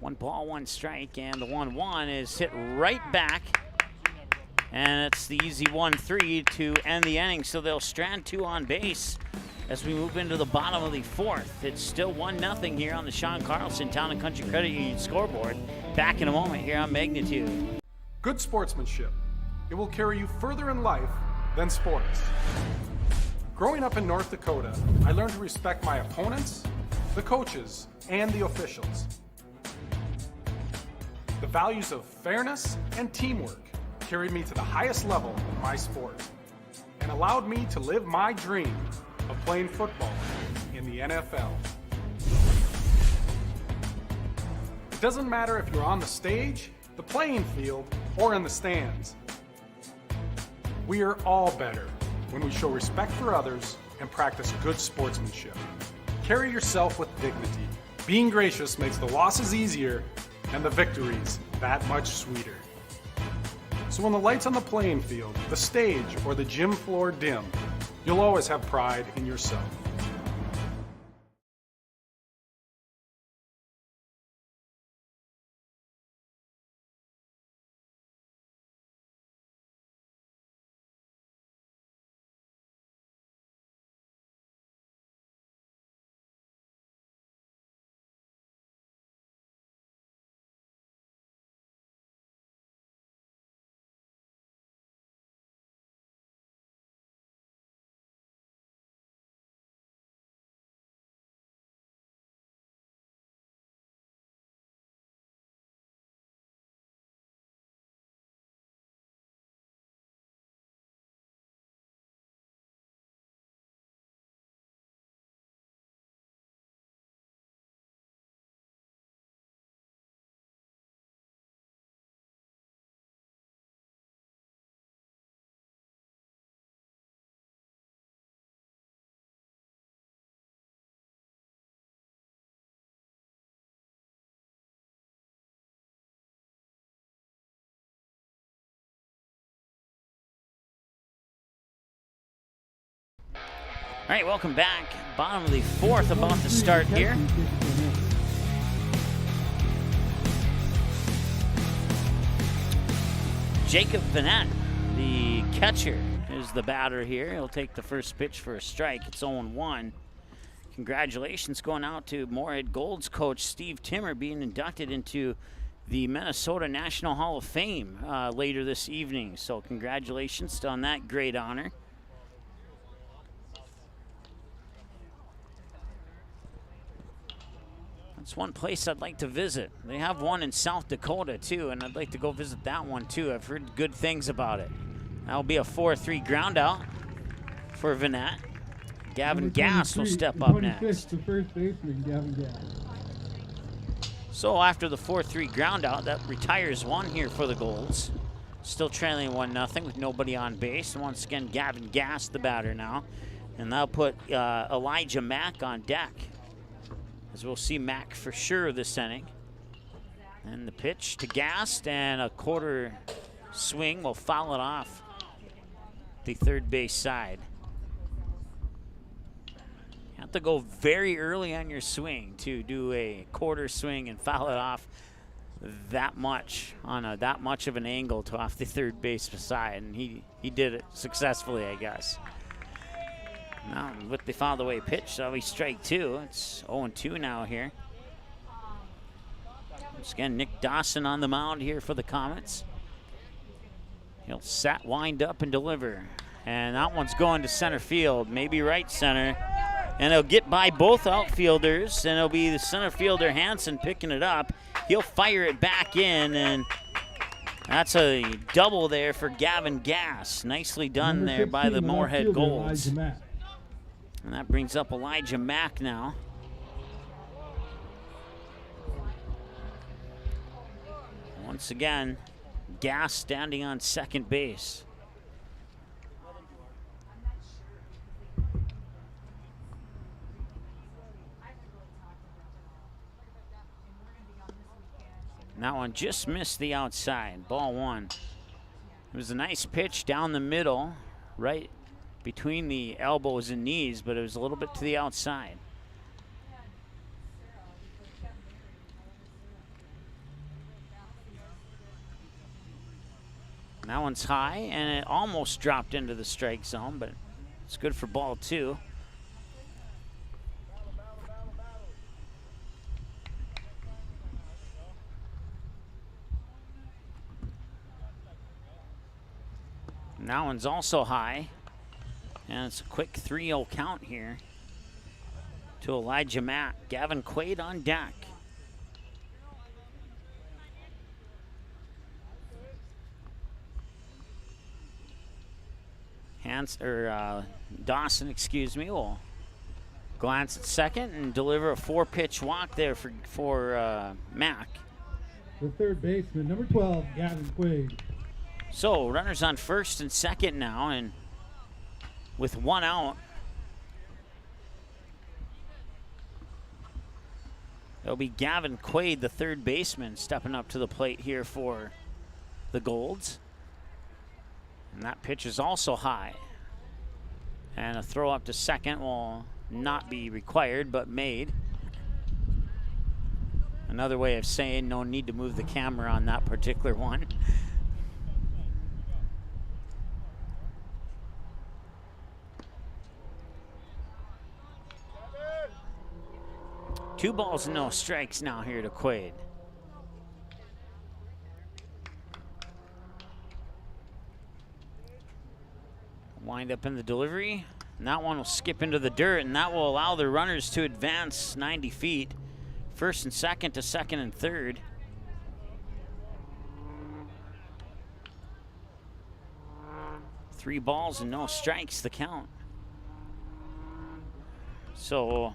1 ball, 1 strike, and the 1-1 is hit right back. And it's the easy 1-3 to end the inning, so they'll strand 2 on base as we move into the bottom of the 4th. It's still 1-0 here on the Sean Carlson Town and Country Credit Union scoreboard. Back in a moment here on Magnitude. Good sportsmanship. It will carry you further in life than sports. Growing up in North Dakota, I learned to respect my opponents, the coaches, and the officials. The values of fairness and teamwork carried me to the highest level in my sport and allowed me to live my dream of playing football in the NFL. It doesn't matter if you're on the stage, the playing field, or in the stands. We are all better when we show respect for others and practice good sportsmanship. Carry yourself with dignity. Being gracious makes the losses easier and the victories that much sweeter. So when the lights on the playing field, the stage, or the gym floor dim, you'll always have pride in yourself. All right, welcome back. Bottom of the fourth about to start here. Jacob Vanette, the catcher, is the batter here. He'll take the first pitch for a strike. It's 0-1. Congratulations going out to Moorhead Gold's coach Steve Timmer being inducted into the Minnesota National Hall of Fame later this evening. So congratulations on that great honor. It's one place I'd like to visit. They have one in South Dakota too, and I'd like to go visit that one too. I've heard good things about it. That'll be a 4-3 ground out for Vanette. Gavin Gass will step up next. The first baseman, Gavin Gass. So after the 4-3 ground out, that retires one here for the Golds. Still trailing 1-0 with nobody on base. And once again, Gavin Gass, the batter now. And that'll put Elijah Mack on deck, as we'll see Mack for sure this inning. And the pitch to Gast, and a quarter swing will foul it off the third base side. You have to go very early on your swing to do a quarter swing and foul it off that much on that much of an angle to off the third base side, and he did it successfully, I guess. Now with the foul away pitch, so we strike two. It's 0-2 now here. Once again, Nick Dawson on the mound here for the Comets. He'll wind up and deliver. And that one's going to center field, maybe right center. And he'll get by both outfielders, and it'll be the center fielder Hansen picking it up. He'll fire it back in, and that's a double there for Gavin Gass. Nicely done there by the Moorhead Golds. And that brings up Elijah Mack now. Once again, Gass standing on second base. And that one just missed the outside. Ball one. It was a nice pitch down the middle, right between the elbows and knees, but it was a little bit to the outside. And that one's high, and it almost dropped into the strike zone, but it's good for ball two. And that one's also high. And it's a quick 3-0 count here to Elijah Mack. Gavin Quaid on deck. Dawson, excuse me, will glance at second and deliver a 4-pitch walk there for Mac. The third baseman, number 12, Gavin Quaid. So runners on first and second now, and with 1 out, it'll be Gavin Quaid, the third baseman, stepping up to the plate here for the Golds. And that pitch is also high. And a throw up to second will not be required, but made. Another way of saying no need to move the camera on that particular one. Two balls and no strikes now here to Quaid. Wind up in the delivery, and that one will skip into the dirt, and that will allow the runners to advance 90 feet. First and second to second and third. Three balls and no strikes, the count. So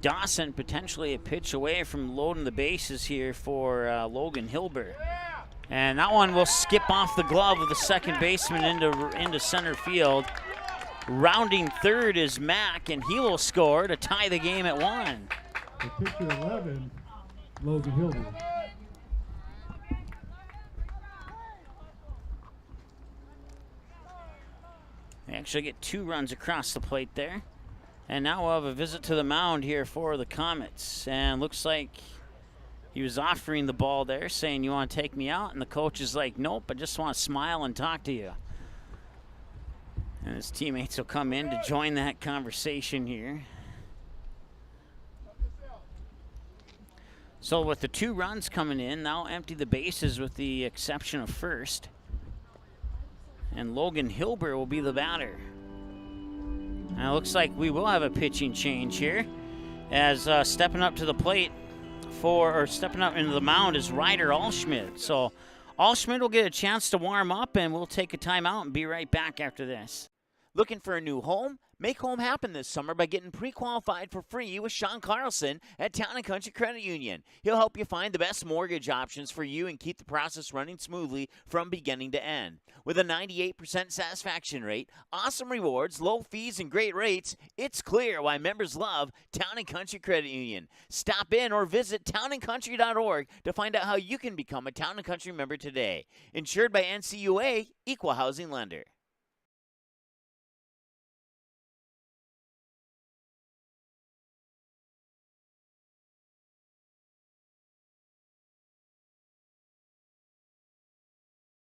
Dawson potentially a pitch away from loading the bases here for Logan Hilber. And that one will skip off the glove of the second baseman into center field. Rounding third is Mack, and he will score to tie the game at 1. The pitcher 11, Logan Hilder. They actually get 2 runs across the plate there. And now we'll have a visit to the mound here for the Comets. And looks like he was offering the ball there, saying, "You want to take me out?" And the coach is like, "Nope, I just want to smile and talk to you." And his teammates will come in to join that conversation here. So with the 2 runs coming in, now empty the bases with the exception of first. And Logan Hilber will be the batter. Now it looks like we will have a pitching change here, as stepping up to the plate stepping up into the mound is Ryder Allschmidt. So Allschmidt will get a chance to warm up, and we'll take a timeout and be right back after this. Looking for a new home? Make home happen this summer by getting pre-qualified for free with Sean Carlson at Town & Country Credit Union. He'll help you find the best mortgage options for you and keep the process running smoothly from beginning to end. With a 98% satisfaction rate, awesome rewards, low fees, and great rates, it's clear why members love Town & Country Credit Union. Stop in or visit townandcountry.org to find out how you can become a Town & Country member today. Insured by NCUA, Equal Housing Lender.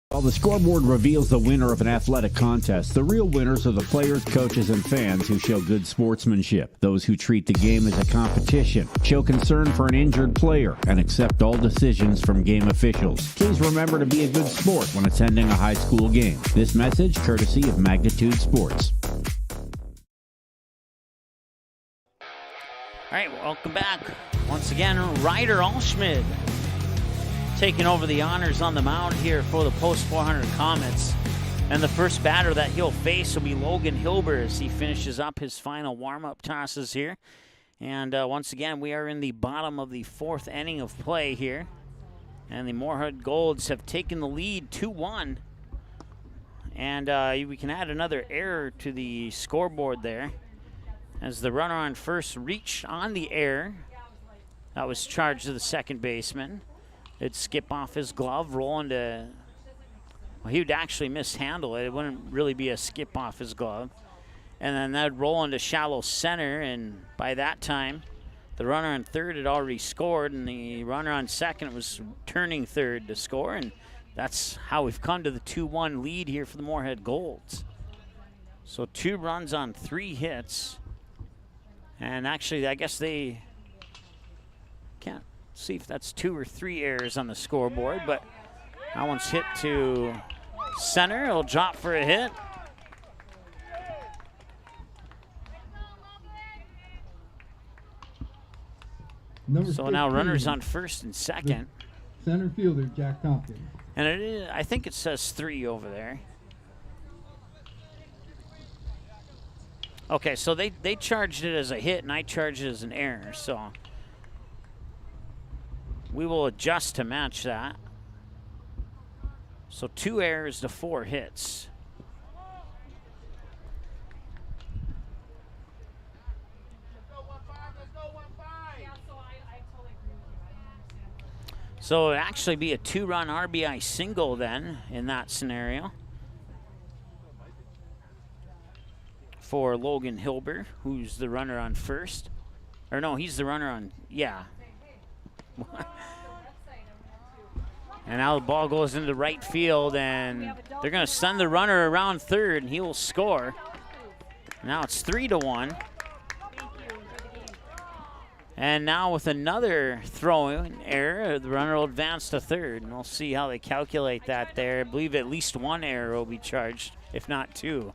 While the scoreboard reveals the winner of an athletic contest, the real winners are the players, coaches, and fans who show good sportsmanship. Those who treat the game as a competition, show concern for an injured player, and accept all decisions from game officials. Please remember to be a good sport when attending a high school game. This message courtesy of Magnitude Sports. All right, welcome back. Once again, Ryder Allschmidt taking over the honors on the mound here for the Post 400 Comets. And the first batter that he'll face will be Logan Hilber as he finishes up his final warm-up tosses here. And once again, we are in the bottom of the 4th inning of play here. And the Moorhead Golds have taken the lead 2-1. And we can add another error to the scoreboard there, as the runner on first reached on the error. That was charged to the second baseman. It'd skip off his glove, roll into, well, he would actually mishandle it. It wouldn't really be a skip off his glove. And then that'd roll into shallow center, and by that time, the runner on third had already scored, and the runner on second was turning third to score, and that's how we've come to the 2-1 lead here for the Moorhead Golds. So 2 runs on 3 hits. And actually, I guess they can't see if that's 2 or 3 errors on the scoreboard, but that one's hit to center. It'll drop for a hit. So now runners on first and second. Center fielder, Jack Tompkins. And I think it says 3 over there. Okay, so they charged it as a hit, and I charged it as an error, so we will adjust to match that. So 2 errors to 4 hits. So it would actually be a 2-run RBI single then in that scenario for Logan Hilber, who's the runner on first. Or no, he's the runner on, yeah. And now the ball goes into right field, and they're going to send the runner around third, and he will score. Now it's 3-1. And now with another throwing error, the runner will advance to third, and we'll see how they calculate that there. I believe at least 1 error will be charged, if not 2.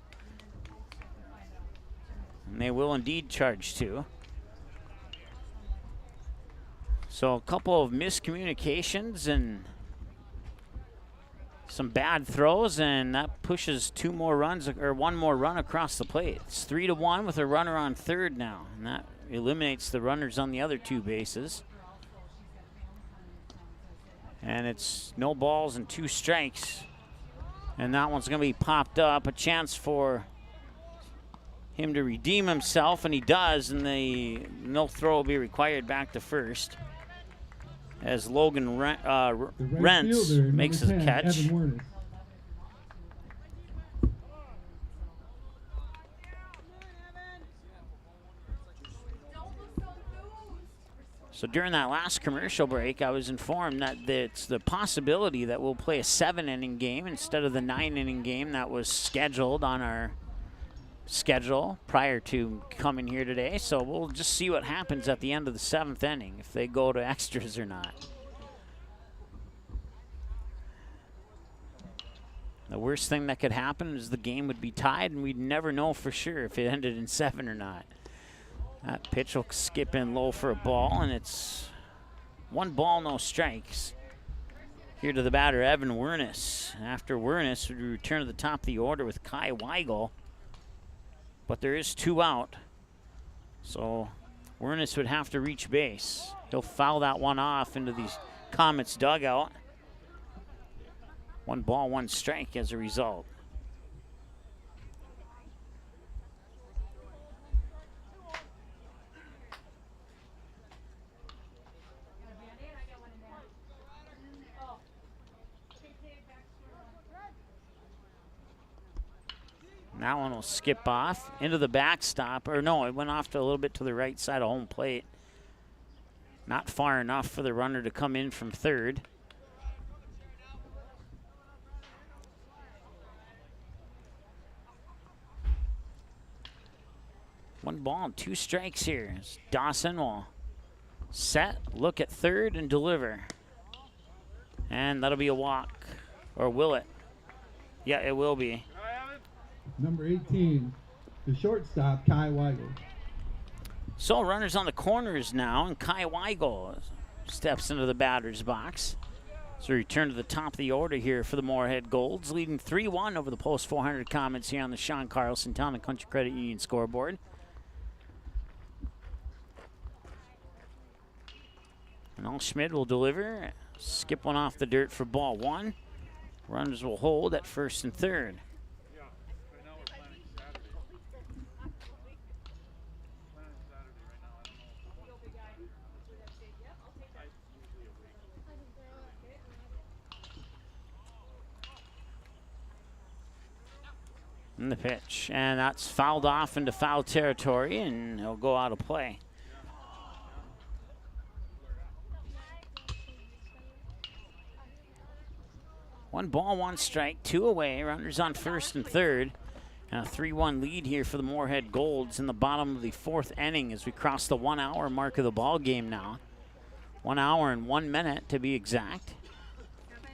And they will indeed charge 2. So a couple of miscommunications and some bad throws, and that pushes 2 more runs, or 1 more run across the plate. It's 3-1 with a runner on third now, and that eliminates the runners on the other 2 bases. And it's no balls and 2 strikes. And that one's going to be popped up. A chance for him to redeem himself, and he does, and no throw will be required back to first as Logan Rentz makes his catch. So during that last commercial break, I was informed that it's the possibility that we'll play a 7-inning game instead of the 9-inning game that was scheduled on our schedule prior to coming here today. So we'll just see what happens at the end of the 7th inning, if they go to extras or not. The worst thing that could happen is the game would be tied, and we'd never know for sure if it ended in 7 or not. That pitch will skip in low for a ball, and it's 1 ball, no strikes. Here to the batter, Evan Wernes. After Wernes, we return to the top of the order with Kai Weigel. But there is 2 out. So Wernes would have to reach base. He'll foul that one off into the Comets dugout. 1 ball, 1 strike as a result. That one will skip off into the backstop. Or no, it went off to a little bit to the right side of home plate. Not far enough for the runner to come in from third. One ball and 2 strikes here. Dawson will set, look at third, and deliver. And that'll be a walk. Or will it? Yeah, it will be. Number 18, the shortstop, Kai Weigel. So runners on the corners now, and Kai Weigel steps into the batter's box. So return to the top of the order here for the Moorhead Golds, leading 3-1 over the Post 400 Comets here on the Sean Carlson Town and Country Credit Union scoreboard. And Schmidt will deliver, skip one off the dirt for ball 1. Runners will hold at first and third. And the pitch, and that's fouled off into foul territory, and he'll go out of play. One ball, 1 strike, 2 away. Runners on first and third. And a 3-1 lead here for the Moorhead Golds in the bottom of the 4th inning as we cross the 1-hour mark of the ball game now. 1 hour and 1 minute to be exact. 7,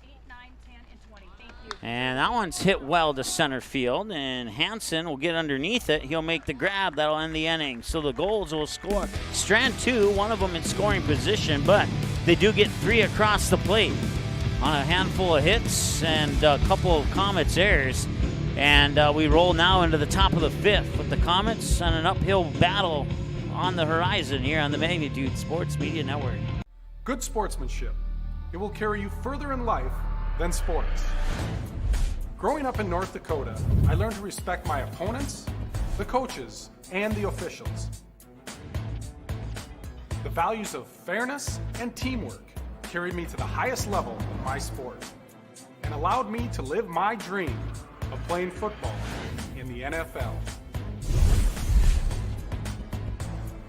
8, 9, 10, and 20. Thank you. And that one's hit well to center field, and Hansen will get underneath it. He'll make the grab. That'll end the inning. So the Golds will score. Strand 2, one of them in scoring position, but they do get 3 across the plate on a handful of hits and a couple of Comets errors. And we roll now into the top of the 5th with the Comets on an uphill battle on the horizon here on the Magnitude Sports Media Network. Good sportsmanship. It will carry you further in life than sports. Growing up in North Dakota, I learned to respect my opponents, the coaches, and the officials. The values of fairness and teamwork carried me to the highest level of my sport and allowed me to live my dream of playing football in the NFL.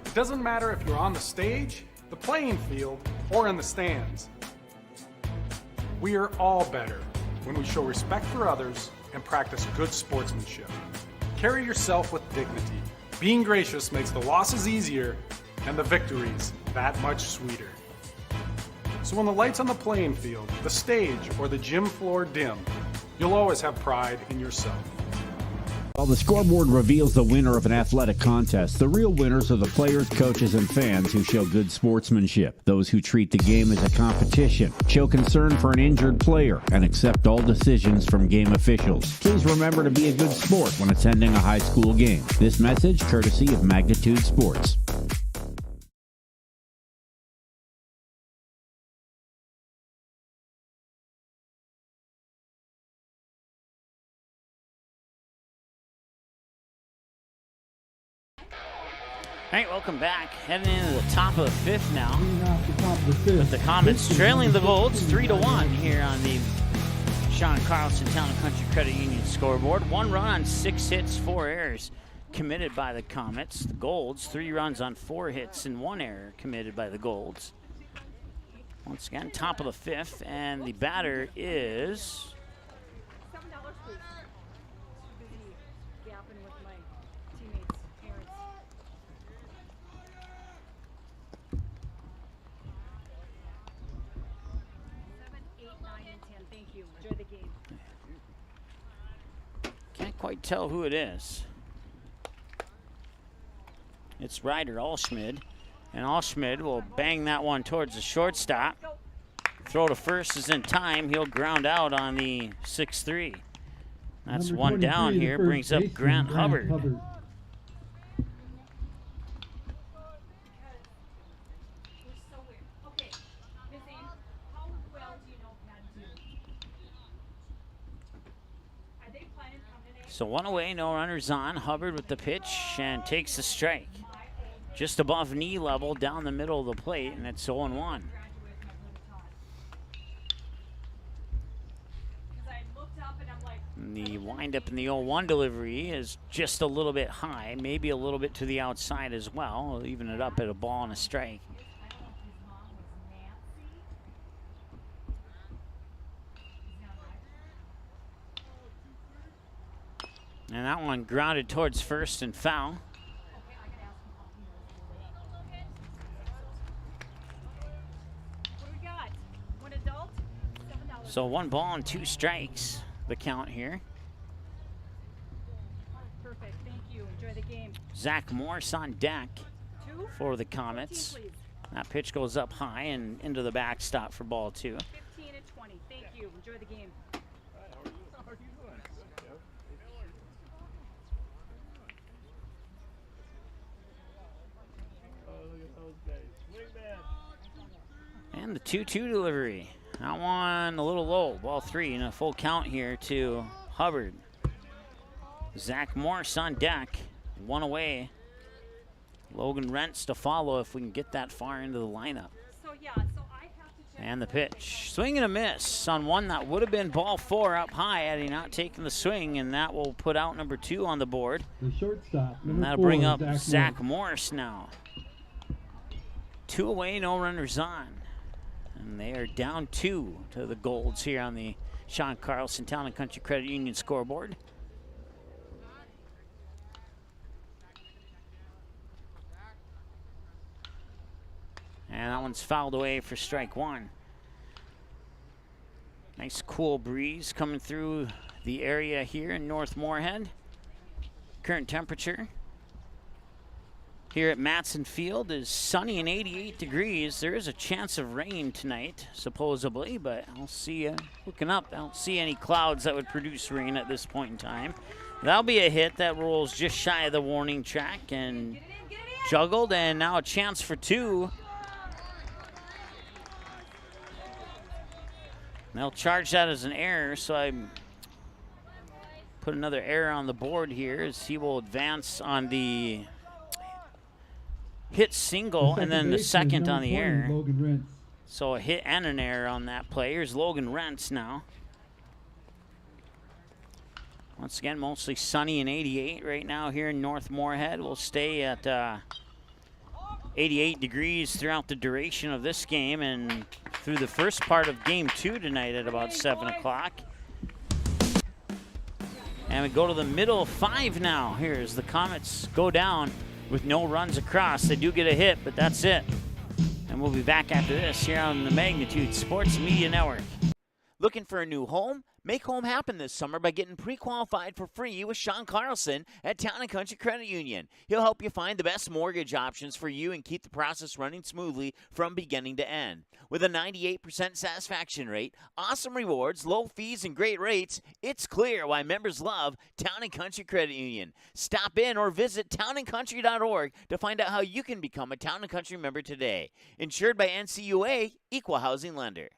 It doesn't matter if you're on the stage, the playing field, or in the stands. We are all better when we show respect for others and practice good sportsmanship. Carry yourself with dignity. Being gracious makes the losses easier and the victories that much sweeter. So when the lights on the playing field, the stage, or the gym floor dim, you'll always have pride in yourself. While the scoreboard reveals the winner of an athletic contest, the real winners are the players, coaches, and fans who show good sportsmanship. Those who treat the game as a competition, show concern for an injured player, and accept all decisions from game officials. Please remember to be a good sport when attending a high school game. This message courtesy of Magnitude Sports. All right, welcome back. Heading into the top of the 5th now. With the Comets trailing the Golds 3-1 here on the Sean Carlson Town and Country Credit Union scoreboard. 1 run on 6 hits, 4 errors committed by the Comets. The Golds, 3 runs on 4 hits and 1 error committed by the Golds. Once again, top of the 5th, and the batter is... Can't quite tell who it is. It's Ryder Allschmid, and Allschmid will bang that one towards the shortstop. Throw to first is in time. He'll ground out on the 6-3. That's one down here. Brings up Grant Hubbard. So 1 away, no runners on. Hubbard with the pitch and takes the strike. Just above knee level down the middle of the plate, and it's 0-1. And the windup in the 0-1 delivery is just a little bit high, maybe a little bit to the outside as well. We'll even it up at a ball and a strike. And that one grounded towards first and foul. So 1 ball and 2 strikes, the count here. Perfect, thank you. Enjoy the game. Zach Morse on deck for the Comets. That pitch goes up high and into the backstop for ball 2. 15 and 20. Thank you. Enjoy the game. And the 2-2 delivery. That one a little low. Ball 3 and a full count here to Hubbard. Zach Morse on deck. 1 away. Logan Rents to follow if we can get that far into the lineup. And the pitch. Swing and a miss on one that would have been ball 4 up high had he not taken the swing, and that will put out number 2 on the board. The shortstop, and that'll bring up Zach Morse now. 2 away, no runners on. And they are down 2 to the Golds here on the Sean Carlson Town and Country Credit Union scoreboard. And that one's fouled away for strike 1. Nice cool breeze coming through the area here in North Moorhead. Current temperature here at Matson Field is sunny and 88 degrees. There is a chance of rain tonight, supposedly, but I'll see. Looking up, I don't see any clouds that would produce rain at this point in time. That'll be a hit that rolls just shy of the warning track and juggled, and now a chance for two. They'll charge that as an error, so I put another error on the board here as he will advance on the hit single and then the second on the error. So a hit and an error on that play. Here's Logan Rentz now. Once again, mostly sunny and 88 right now here in North Moorhead. We'll stay at 88 degrees throughout the duration of this game and through the first part of game 2 tonight at about 7 o'clock. And we go to the middle 5 now. Here's the Comets go down with no runs across. They do get a hit, but that's it. And we'll be back after this here on the Magnitude Sports Media Network. Looking for a new home? Make home happen this summer by getting pre-qualified for free with Sean Carlson at Town & Country Credit Union. He'll help you find the best mortgage options for you and keep the process running smoothly from beginning to end. With a 98% satisfaction rate, awesome rewards, low fees, and great rates, it's clear why members love Town & Country Credit Union. Stop in or visit townandcountry.org to find out how you can become a Town & Country member today. Insured by NCUA, Equal Housing Lender.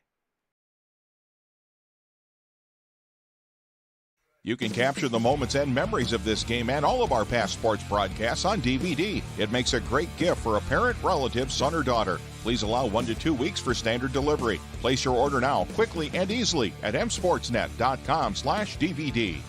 You can capture the moments and memories of this game and all of our past sports broadcasts on DVD. It makes a great gift for a parent, relative, son, or daughter. Please allow 1 to 2 weeks for standard delivery. Place your order now, quickly and easily at msportsnet.com/DVD.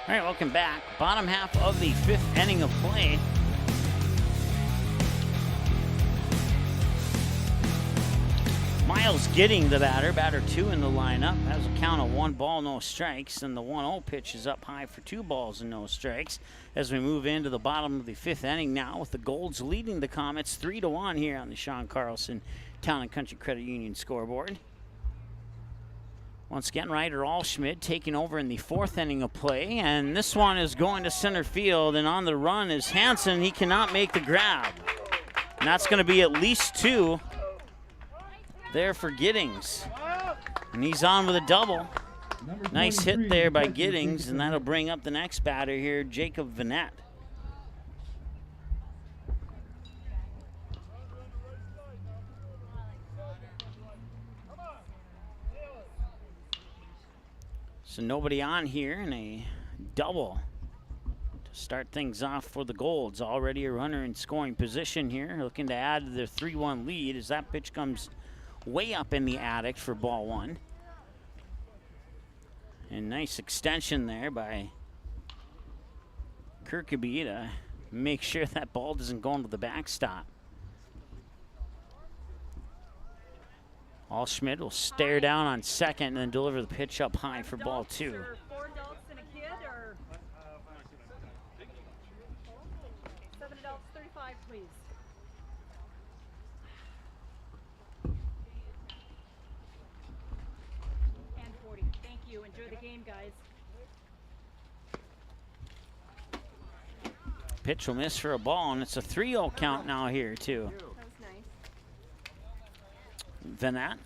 All right, welcome back. Bottom half of the 5th inning of play. Miles Gidding, the batter 2 in the lineup, has a count of 1 ball, no strikes, and the 1-0 pitch is up high for 2 balls and no strikes. As we move into the bottom of the 5th inning now, with the Golds leading the Comets 3-1 here on the Sean Carlson Town & Country Credit Union scoreboard. Once again, Ryder Allschmidt taking over in the 4th inning of play, and this one is going to center field, and on the run is Hansen. He cannot make the grab, and that's going to be at least 2 there for Giddings, and he's on with a double. Nice hit there by Giddings, and that'll bring up the next batter here, Jacob Vanette. So nobody on here, and a double to start things off for the Golds. Already a runner in scoring position here, looking to add to their 3-1 lead as that pitch comes way up in the attic for ball 1. And nice extension there by Kirkeby to make sure that ball doesn't go into the backstop. Allschmidt will stare down on second and then deliver the pitch up high for ball 2. 4 adults and a kid, or 7 adults, 35, please. And 40. Thank you. Enjoy the game, guys. Pitch will miss for a ball, and it's a 3-0 count now here, too. Vanette,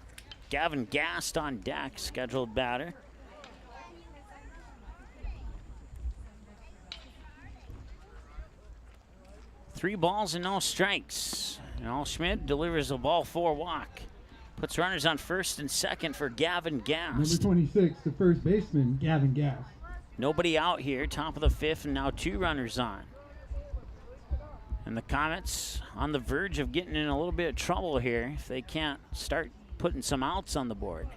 Gavin Gast on deck, scheduled batter. 3 balls and no strikes. And Schmidt delivers a ball 4 walk. Puts runners on first and second for Gavin Gast. Number 26, the first baseman, Gavin Gast. Nobody out here, top of the 5th, and now 2 runners on. And the Comets on the verge of getting in a little bit of trouble here if they can't start putting some outs on the board.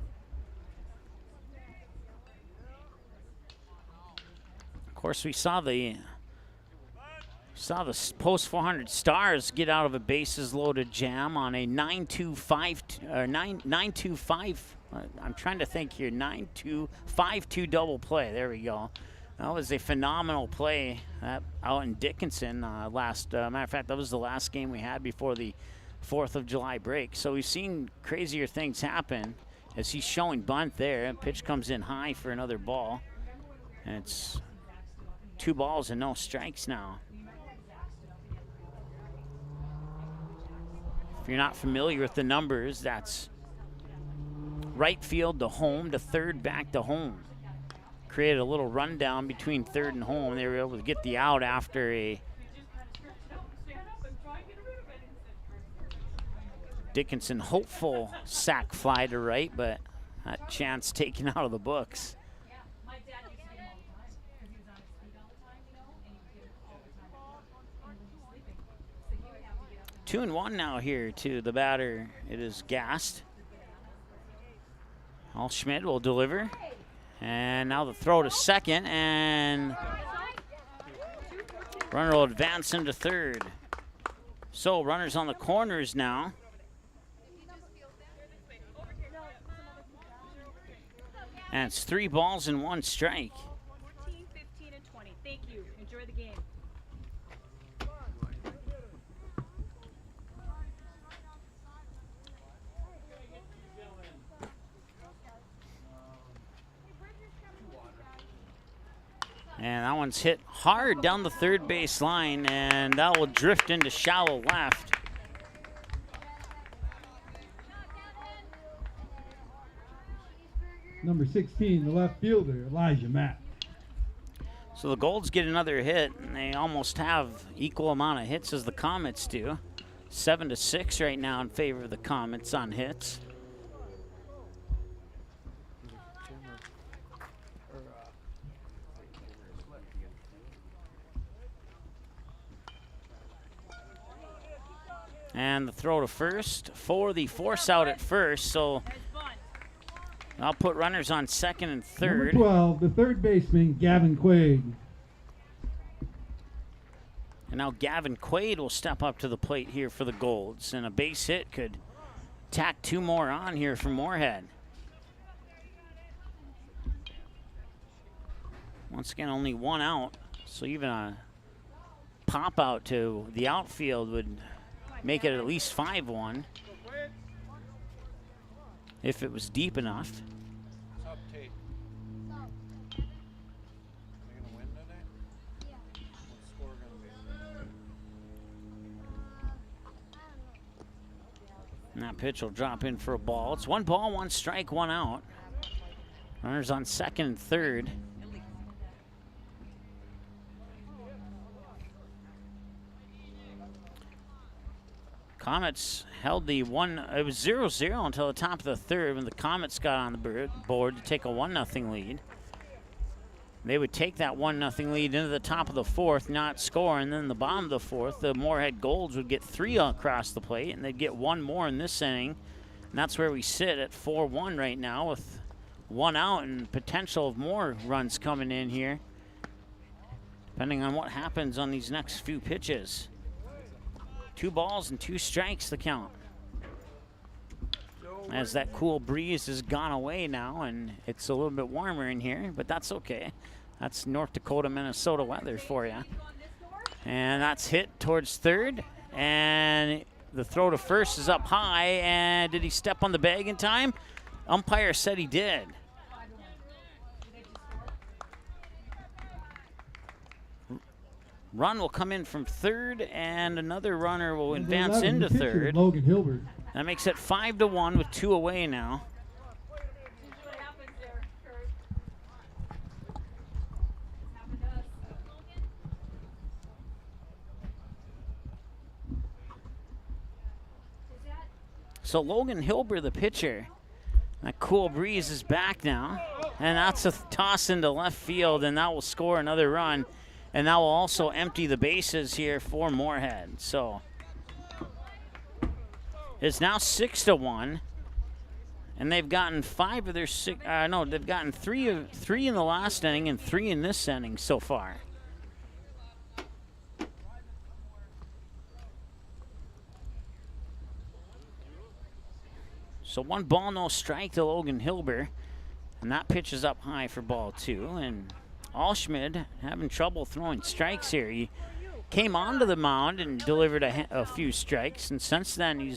Of course, we saw the post 400 Stars get out of a bases loaded jam on a 9-2-5 I'm trying to think here, 9-2-5-2 double play. There we go. That was a phenomenal play out in Dickinson matter of fact, that was the last game we had before the 4th of July break. So we've seen crazier things happen as he's showing bunt there. Pitch comes in high for another ball. And it's 2 balls and no strikes now. If you're not familiar with the numbers, that's right field to home to third, back to home. Created a little rundown between third and home. They were able to get the out after a Dickinson hopeful sac fly to right, but that chance taken out of the books. 2-1 now here to the batter. It is Gast. Schmidt will deliver. And now the throw to second, and runner will advance into third. So runners on the corners now. And it's 3 balls and 1 strike. 14, 15, and 20. Thank you. Enjoy the game. And that one's hit hard down the third base line, and that will drift into shallow left. Number 16, the left fielder, Elijah Matt. So the Golds get another hit, and they almost have equal amount of hits as the Comets do. 7-6 right now in favor of the Comets on hits. And the throw to first for the force out at first, so I'll put runners on second and third. Number 12, the third baseman, Gavin Quaid. And now Gavin Quaid will step up to the plate here for the Golds, and a base hit could tack 2 more on here for Moorhead. Once again, only 1 out, so even a pop out to the outfield would make it at least 5-1 if it was deep enough. And that pitch will drop in for a ball. It's 1 ball, 1 strike, 1 out. Runners on second and third. Comets held the it was 0-0 until the top of the third when the Comets got on the board to take a 1-0 lead. They would take that 1-0 lead into the top of the 4th, not score, and then the bottom of the 4th, the Moorhead Golds would get 3 across the plate, and they'd get 1 more in this inning. And that's where we sit at 4-1 right now with 1 out and potential of more runs coming in here, depending on what happens on these next few pitches. 2 balls and 2 strikes the count. As that cool breeze has gone away now and it's a little bit warmer in here, but that's okay. That's North Dakota, Minnesota weather for you. And that's hit towards third, and the throw to first is up high, and did he step on the bag in time? Umpire said he did. Run will come in from third, and another runner will advance into third. Logan Hilbert. That makes it 5-1 with 2 away now. So Logan Hilber, the pitcher. That cool breeze is back now. And that's a toss into left field, and that will score another run. And that will also empty the bases here for Moorhead. So it's now 6-1. And they've gotten 5 of their 6. No, they've gotten 3 in the last inning and 3 in this inning so far. So 1 ball, no strike to Logan Hilber. And that pitch is up high for ball 2. And Alschmid having trouble throwing strikes here. He came onto the mound and delivered a few strikes. And since then,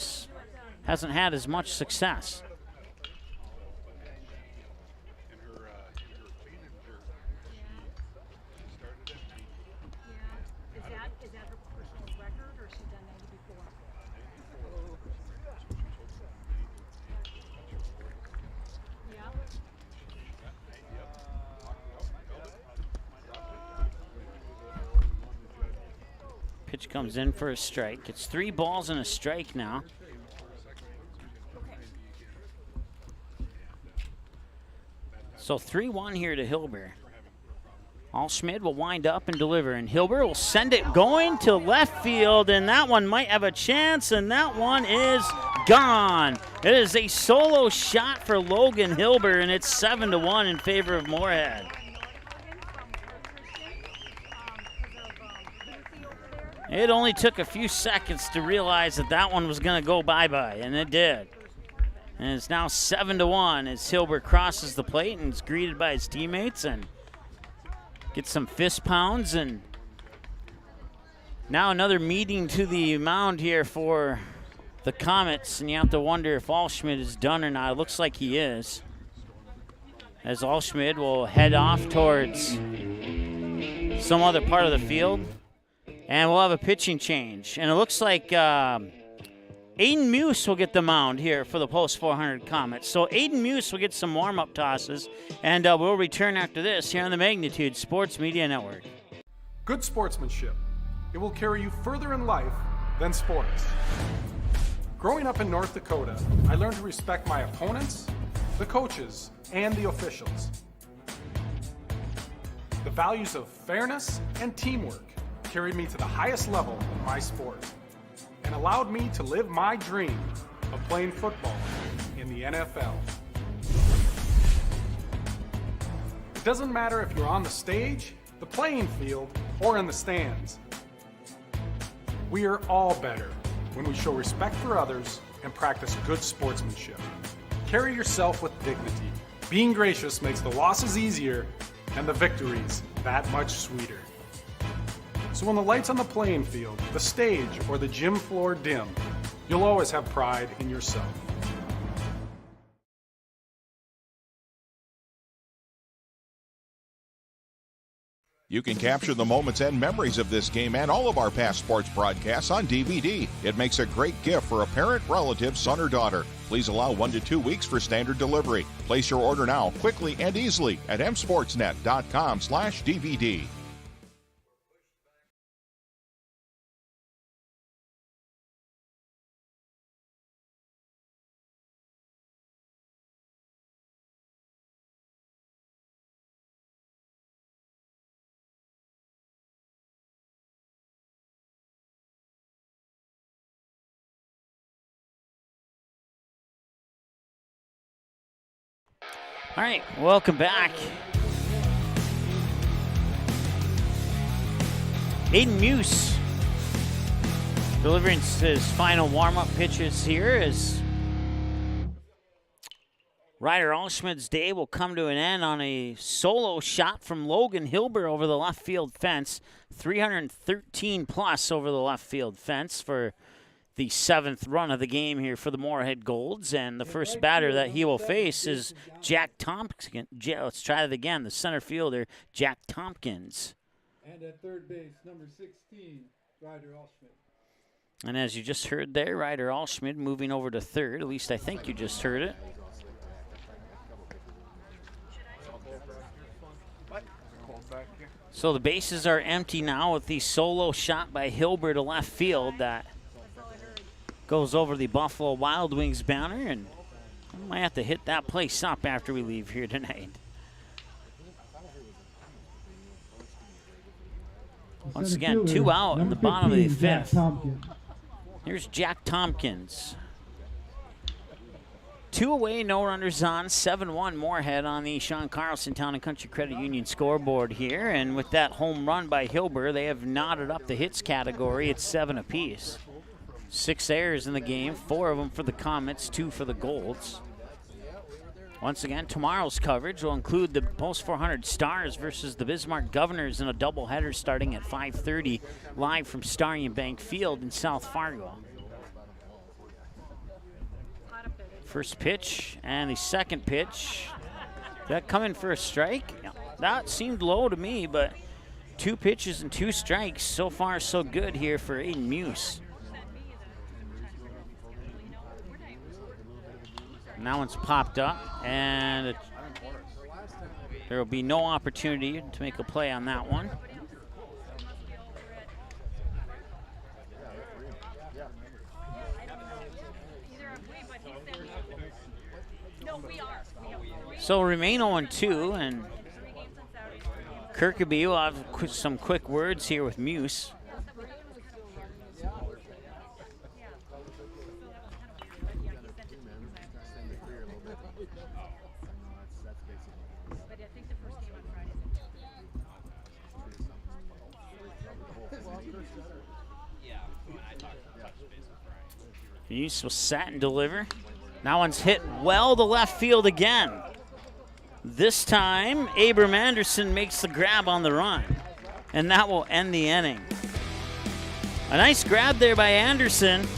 hasn't had as much success. Is that her personal record, or she's done that before? Yeah. Pitch comes in for a strike. It's 3 balls and a strike now. So 3-1 here to Hilber. Alschmid will wind up and deliver, and Hilber will send it going to left field, and that one might have a chance, and that one is gone. It is a solo shot for Logan Hilber, and it's 7-1 in favor of Moorhead. It only took a few seconds to realize that that one was going to go bye-bye, and it did. And it's now 7-1 as Hilber crosses the plate and is greeted by his teammates and gets some fist pounds. And now another meeting to the mound here for the Comets, and you have to wonder if Alschmid is done or not. It looks like he is, as Alschmid will head off towards some other part of the field. And we'll have a pitching change. And it looks like Aiden Muse will get the mound here for the Post 400 Comets. So Aiden Muse will get some warm-up tosses, and we'll return after this here on the Magnitude Sports Media Network. Good sportsmanship. It will carry you further in life than sports. Growing up in North Dakota, I learned to respect my opponents, the coaches, and the officials. The values of fairness and teamwork carried me to the highest level in my sport and allowed me to live my dream of playing football in the NFL. It doesn't matter if you're on the stage, the playing field, or in the stands. We are all better when we show respect for others and practice good sportsmanship. Carry yourself with dignity. Being gracious makes the losses easier and the victories that much sweeter. So when the lights on the playing field, the stage, or the gym floor dim, you'll always have pride in yourself. You can capture the moments and memories of this game and all of our past sports broadcasts on DVD. It makes a great gift for a parent, relative, son, or daughter. Please allow 1 to 2 weeks for standard delivery. Place your order now, quickly and easily at msportsnet.com/DVD. All right, welcome back. Aiden Muse delivering his final warm-up pitches here as Ryder Alschmid's day will come to an end on a solo shot from Logan Hilber over the left field fence. 313 plus over the left field fence for the 7th run of the game here for the Moorhead Golds. And the first batter that he will face is Jack Tompkins. Let's try that again. The center fielder, Jack Tompkins. And at third base, number 16, Ryder Alschmid. And as you just heard there, Ryder Alschmid moving over to third. At least I think you just heard it. So the bases are empty now with the solo shot by Hilber to left field that Goes over the Buffalo Wild Wings banner, and we might have to hit that place up after we leave here tonight. Once again, 2 out in the bottom of the 5th. Here's Jack Tompkins. 2 away, no runners on, 7-1 Moorhead on the Sean Carlson Town and Country Credit Union scoreboard here. And with that home run by Hilbert, they have knotted up the hits category. It's 7 apiece. 6 errors in the game, 4 of them for the Comets, 2 for the Golds. Once again, tomorrow's coverage will include the Post 400 Stars versus the Bismarck Governors in a doubleheader starting at 5:30 live from Starion Bank Field in South Fargo. First pitch and the second pitch. That coming for a strike? Yeah, that seemed low to me, but 2 pitches and 2 strikes. So far, so good here for Aiden Muse. And that one's popped up, and there will be no opportunity to make a play on that one. So remain 0-2, and Kirkaby will have some quick words here with Muse. Muse will set and deliver. That one's hit well to left field again. This time, Abram Anderson makes the grab on the run, and that will end the inning. A nice grab there by Anderson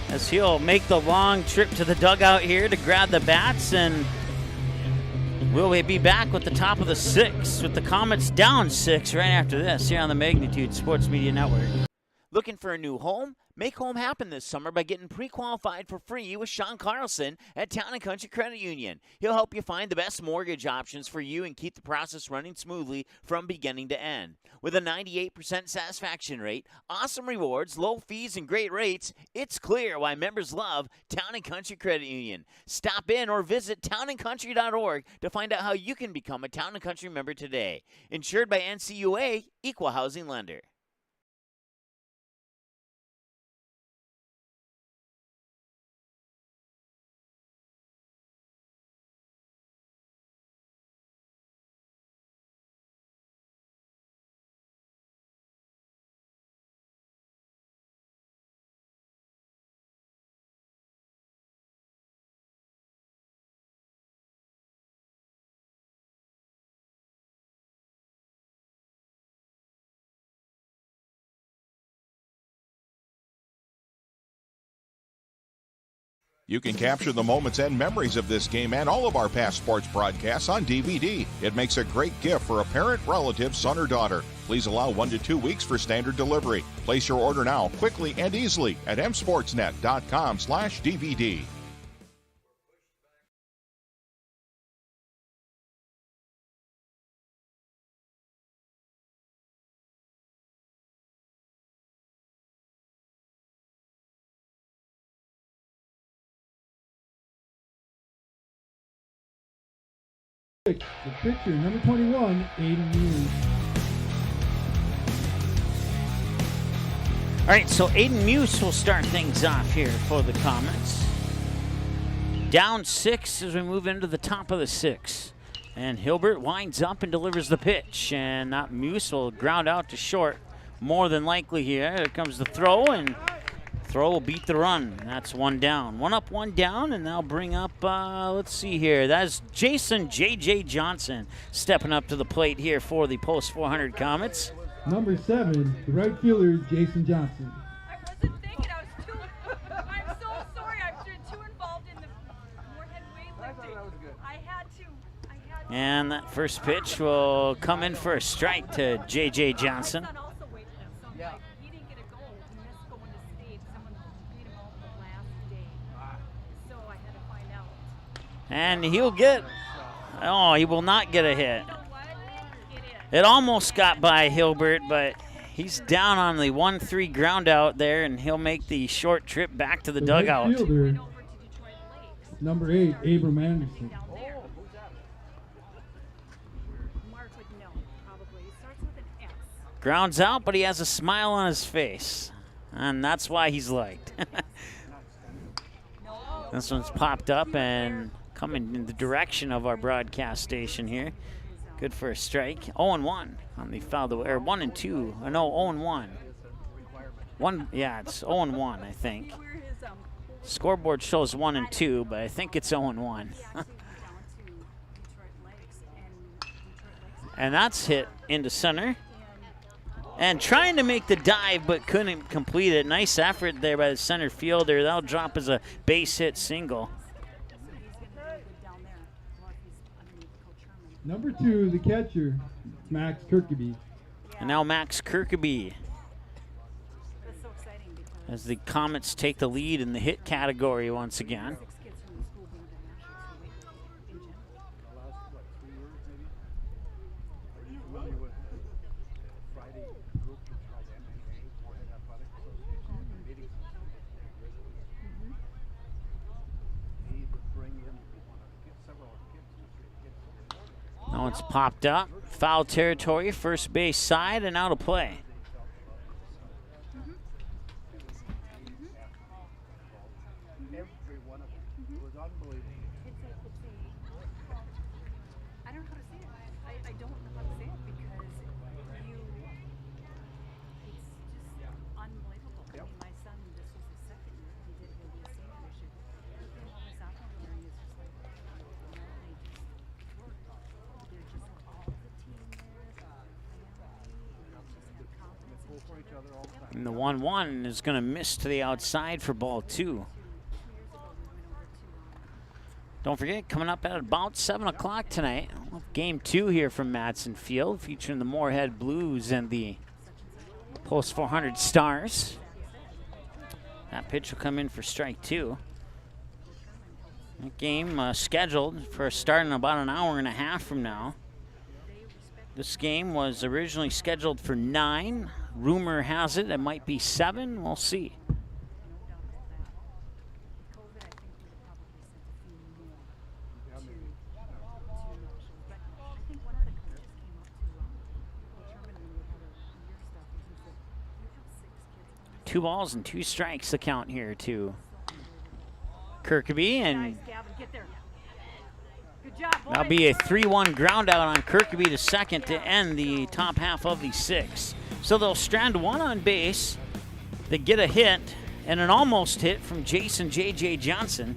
as he'll make the long trip to the dugout here to grab the bats, and will we be back with the top of the 6th with the Comets down 6 right after this here on the Magnitude Sports Media Network. Looking for a new home? Make home happen this summer by getting pre-qualified for free with Sean Carlson at Town and Country Credit Union. He'll help you find the best mortgage options for you and keep the process running smoothly from beginning to end. With a 98% satisfaction rate, awesome rewards, low fees, and great rates, it's clear why members love Town and Country Credit Union. Stop in or visit townandcountry.org to find out how you can become a Town and Country member today. Insured by NCUA, Equal Housing Lender. You can capture the moments and memories of this game and all of our past sports broadcasts on DVD. It makes a great gift for a parent, relative, son, or daughter. Please allow 1 to 2 weeks for standard delivery. Place your order now, quickly and easily at msportsnet.com/DVD. The pitcher, number 21, Aiden Muse. All right, so Aiden Muse will start things off here for the Comets. Down 6 as we move into the top of the 6th. And Hilbert winds up and delivers the pitch. And that Muse will ground out to short more than likely here. Here comes the throw, and throw will beat the run. That's 1 down. 1 up, 1 down, and they'll bring up, let's see here. That's Jason J.J. Johnson stepping up to the plate here for the Post 400 Comets. Number 7, the right fielder, Jason Johnson. I wasn't thinking. I'm so sorry. I'm too involved in the Moorhead weightlifting. I had to. And that first pitch will come in for a strike to J.J. Johnson. My son also weightlifts, so like, he didn't get a goal. He missed going to state. Someone beat him out the last day. So I had to find out. And he'll get, he will not get a hit. You know what? It is. It almost got by Hilbert, but He's down on the 1-3 ground out there, and he'll make the short trip back to the right dugout. fielder, number 8, Abram Anderson. Mark would know, probably. It starts with an S. Grounds out, but he has a smile on his face, and that's why he's liked. This one's popped up and coming in the direction of our broadcast station here. Good for a strike. 0-1 on the foul, or 1-2. No, 0-1. Yeah, it's 0-1, I think. Scoreboard shows 1-2, but I think it's 0-1. And that's hit into center. And trying to make the dive, but couldn't complete it. Nice effort there by the center fielder. That'll drop as a base hit single. Number 2, the catcher, Max Kirkeby. And now Max Kirkeby, as the Comets take the lead in the hit category once again. Now it's popped up. Foul territory, first base side, and out of play. I don't know how to say it. I don't know how to say it because it's just unbelievable. I mean, my son, this was his second year. He did the senior this year. He came home his sophomore year and he was just like, they're just all the team there, And the 1-1 is going to miss to the outside for ball 2. Don't forget, coming up at about 7 o'clock tonight, game 2 here from Madsen Field, featuring the Moorhead Blues and the Post 400 Stars. That pitch will come in for strike 2. That game scheduled for a start in about an hour and a half from now. This game was originally scheduled for 9. Rumor has it might be 7. We'll see. Two balls and 2 strikes the count here to Kirkeby, and that'll be a 3-1 ground out on Kirkeby to second to end the top half of the 6th. So they'll strand one on base. They get a hit and an almost hit from Jason J.J. Johnson,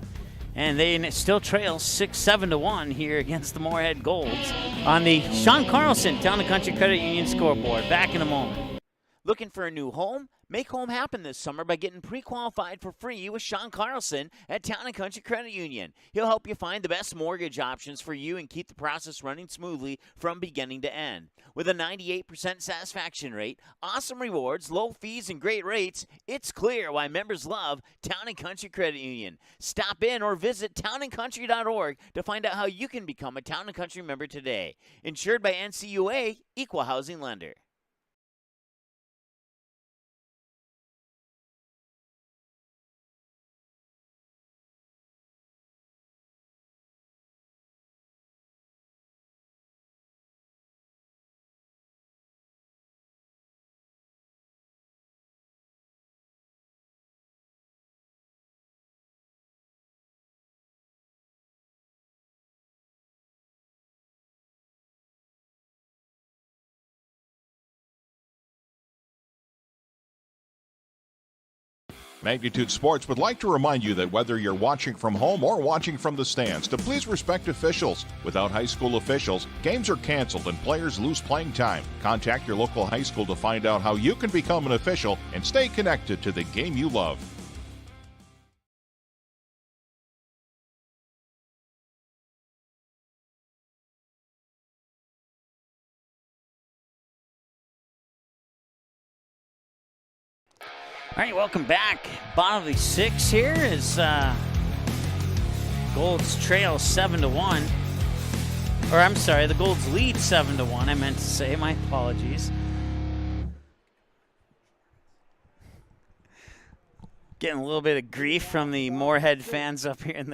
and they still trail 6-7-1 here against the Moorhead Golds on the Sean Carlson Town and Country Credit Union scoreboard. Back in a moment. Looking for a new home? Make home happen this summer by getting pre-qualified for free with Sean Carlson at Town and Country Credit Union. He'll help you find the best mortgage options for you and keep the process running smoothly from beginning to end. With a 98% satisfaction rate, awesome rewards, low fees, and great rates, it's clear why members love Town and Country Credit Union. Stop in or visit townandcountry.org to find out how you can become a Town and Country member today. Insured by NCUA, Equal Housing Lender. Magnitude Sports would like to remind you that whether you're watching from home or watching from the stands, to please respect officials. Without high school officials, games are canceled and players lose playing time. Contact your local high school to find out how you can become an official and stay connected to the game you love. All right, welcome back. Bottom of the 6 here is Golds trail 7-1. Or I'm sorry, the Golds lead 7-1. I meant to say, my apologies. Getting a little bit of grief from the Moorhead fans up here in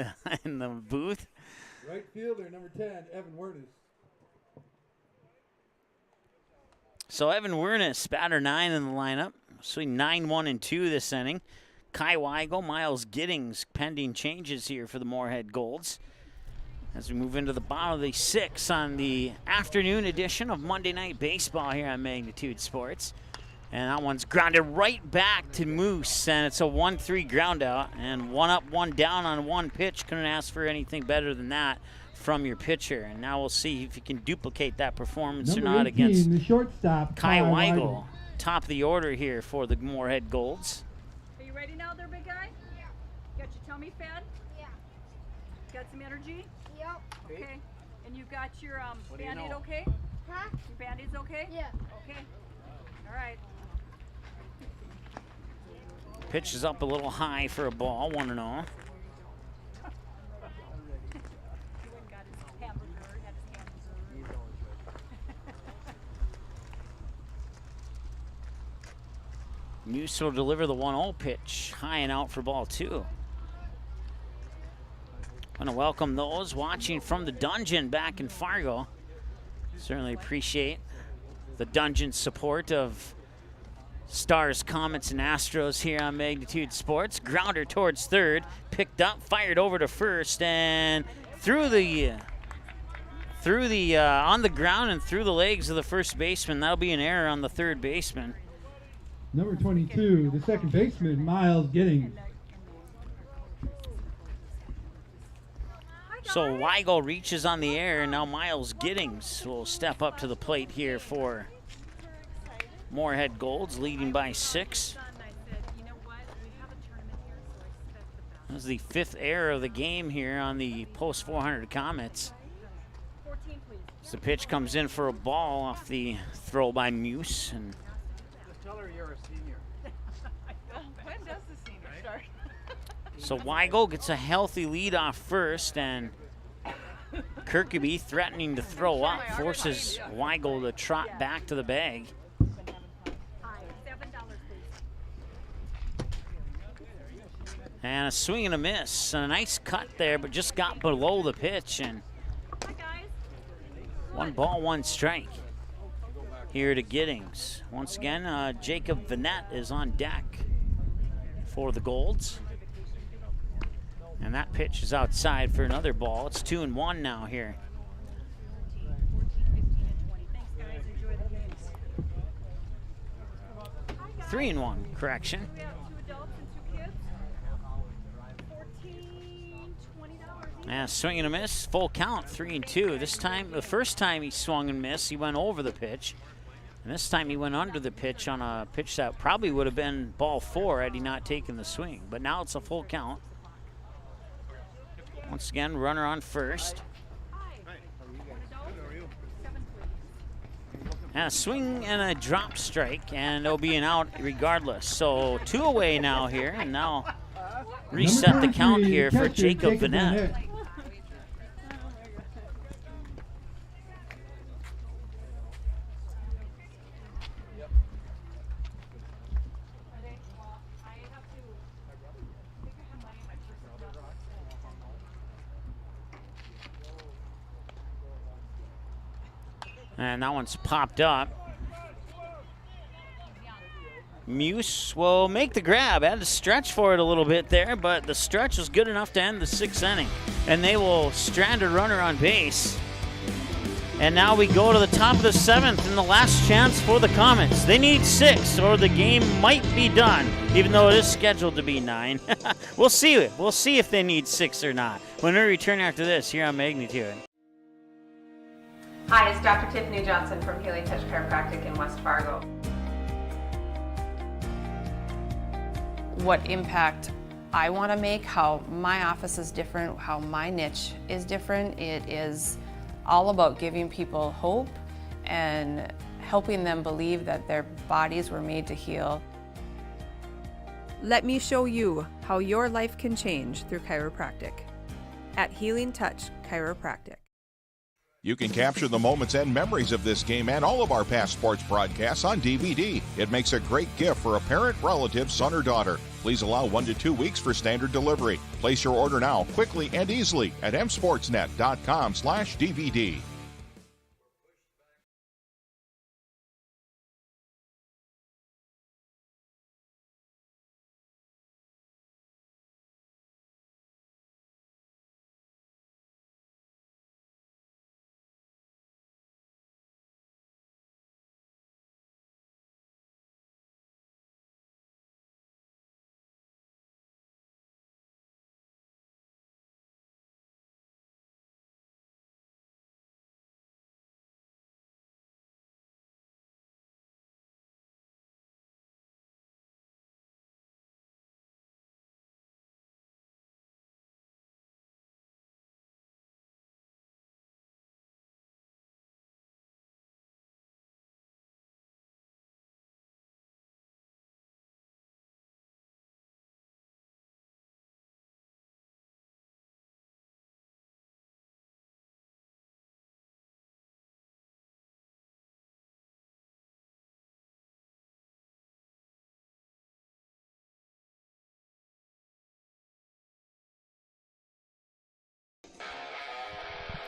the booth. Right fielder, number 10, Evan Wernes. So Evan Wernes, batter 9 in the lineup. So 9-1-2 this inning. Kai Weigel, Miles Giddings, pending changes here for the Moorhead Golds. As we move into the bottom of the 6th on the afternoon edition of Monday Night Baseball here on Magnitude Sports. And that one's grounded right back to Moose, and it's a 1-3 ground out. And 1 up, 1 down on 1 pitch. Couldn't ask for anything better than that from your pitcher. And now we'll see if you can duplicate that performance Number or not 18, against the shortstop, Kai Weigel. Top of the order here for the Moorhead Golds. Are you ready now there, big guy? Yeah. Got your tummy fed? Yeah. Got some energy? Yep. Okay. And you got your Band-Aid okay? Huh? Your Band-Aid's okay? Yeah. Okay. All right. Pitch is up a little high for a ball, 1-0. Muse will deliver the 1-0 pitch, high and out for ball 2. Want to welcome those watching from the dungeon back in Fargo. Certainly appreciate the dungeon support of Stars, Comets, and Astros here on Magnitude Sports. Grounder towards third, picked up, fired over to first, and through the on the ground and through the legs of the first baseman. That'll be an error on the third baseman. Number 22, the second baseman, Miles Giddings. So Weigel reaches on the air, and now Miles Giddings will step up to the plate here for Moorhead Golds, leading by 6. That was the 5th error of the game here on the post 400 Comets. So the pitch comes in for a ball off the throw by Muse. And tell her you're a senior. When does the senior start? so Weigel gets a healthy lead off first, and Kirkeby, threatening to throw up, forces Weigel to trot back to the bag. And a swing and a miss. A nice cut there, but just got below the pitch. And 1 ball, 1 strike here to Giddings. Once again, Jacob Vanette is on deck for the Golds. And that pitch is outside for another ball. It's 2-1 now here. 3-1, correction. And swing and a miss, full count, 3-2. This time, the first time he swung and missed, he went over the pitch. And this time he went under the pitch on a pitch that probably would have been ball 4 had he not taken the swing. But now it's a full count. Once again, runner on first. And a swing and a drop strike, and it'll be an out regardless. So 2 away now here, and now reset the count here for Jacob Vanette. And that one's popped up. Muse will make the grab. Had to stretch for it a little bit there, but the stretch was good enough to end the 6th inning. And they will strand a runner on base. And now we go to the top of the 7th and the last chance for the Comets. They need 6 or the game might be done, even though it is scheduled to be 9. We'll see. We'll see if they need 6 or not when we return after this here on Magnitude. Hi, it's Dr. Tiffany Johnson from Healing Touch Chiropractic in West Fargo. What impact I want to make, how my office is different, how my niche is different. It is all about giving people hope and helping them believe that their bodies were made to heal. Let me show you how your life can change through chiropractic at Healing Touch Chiropractic. You can capture the moments and memories of this game and all of our past sports broadcasts on DVD. It makes a great gift for a parent, relative, son, or daughter. Please allow 1 to 2 weeks for standard delivery. Place your order now, quickly and easily at msportsnet.com/DVD.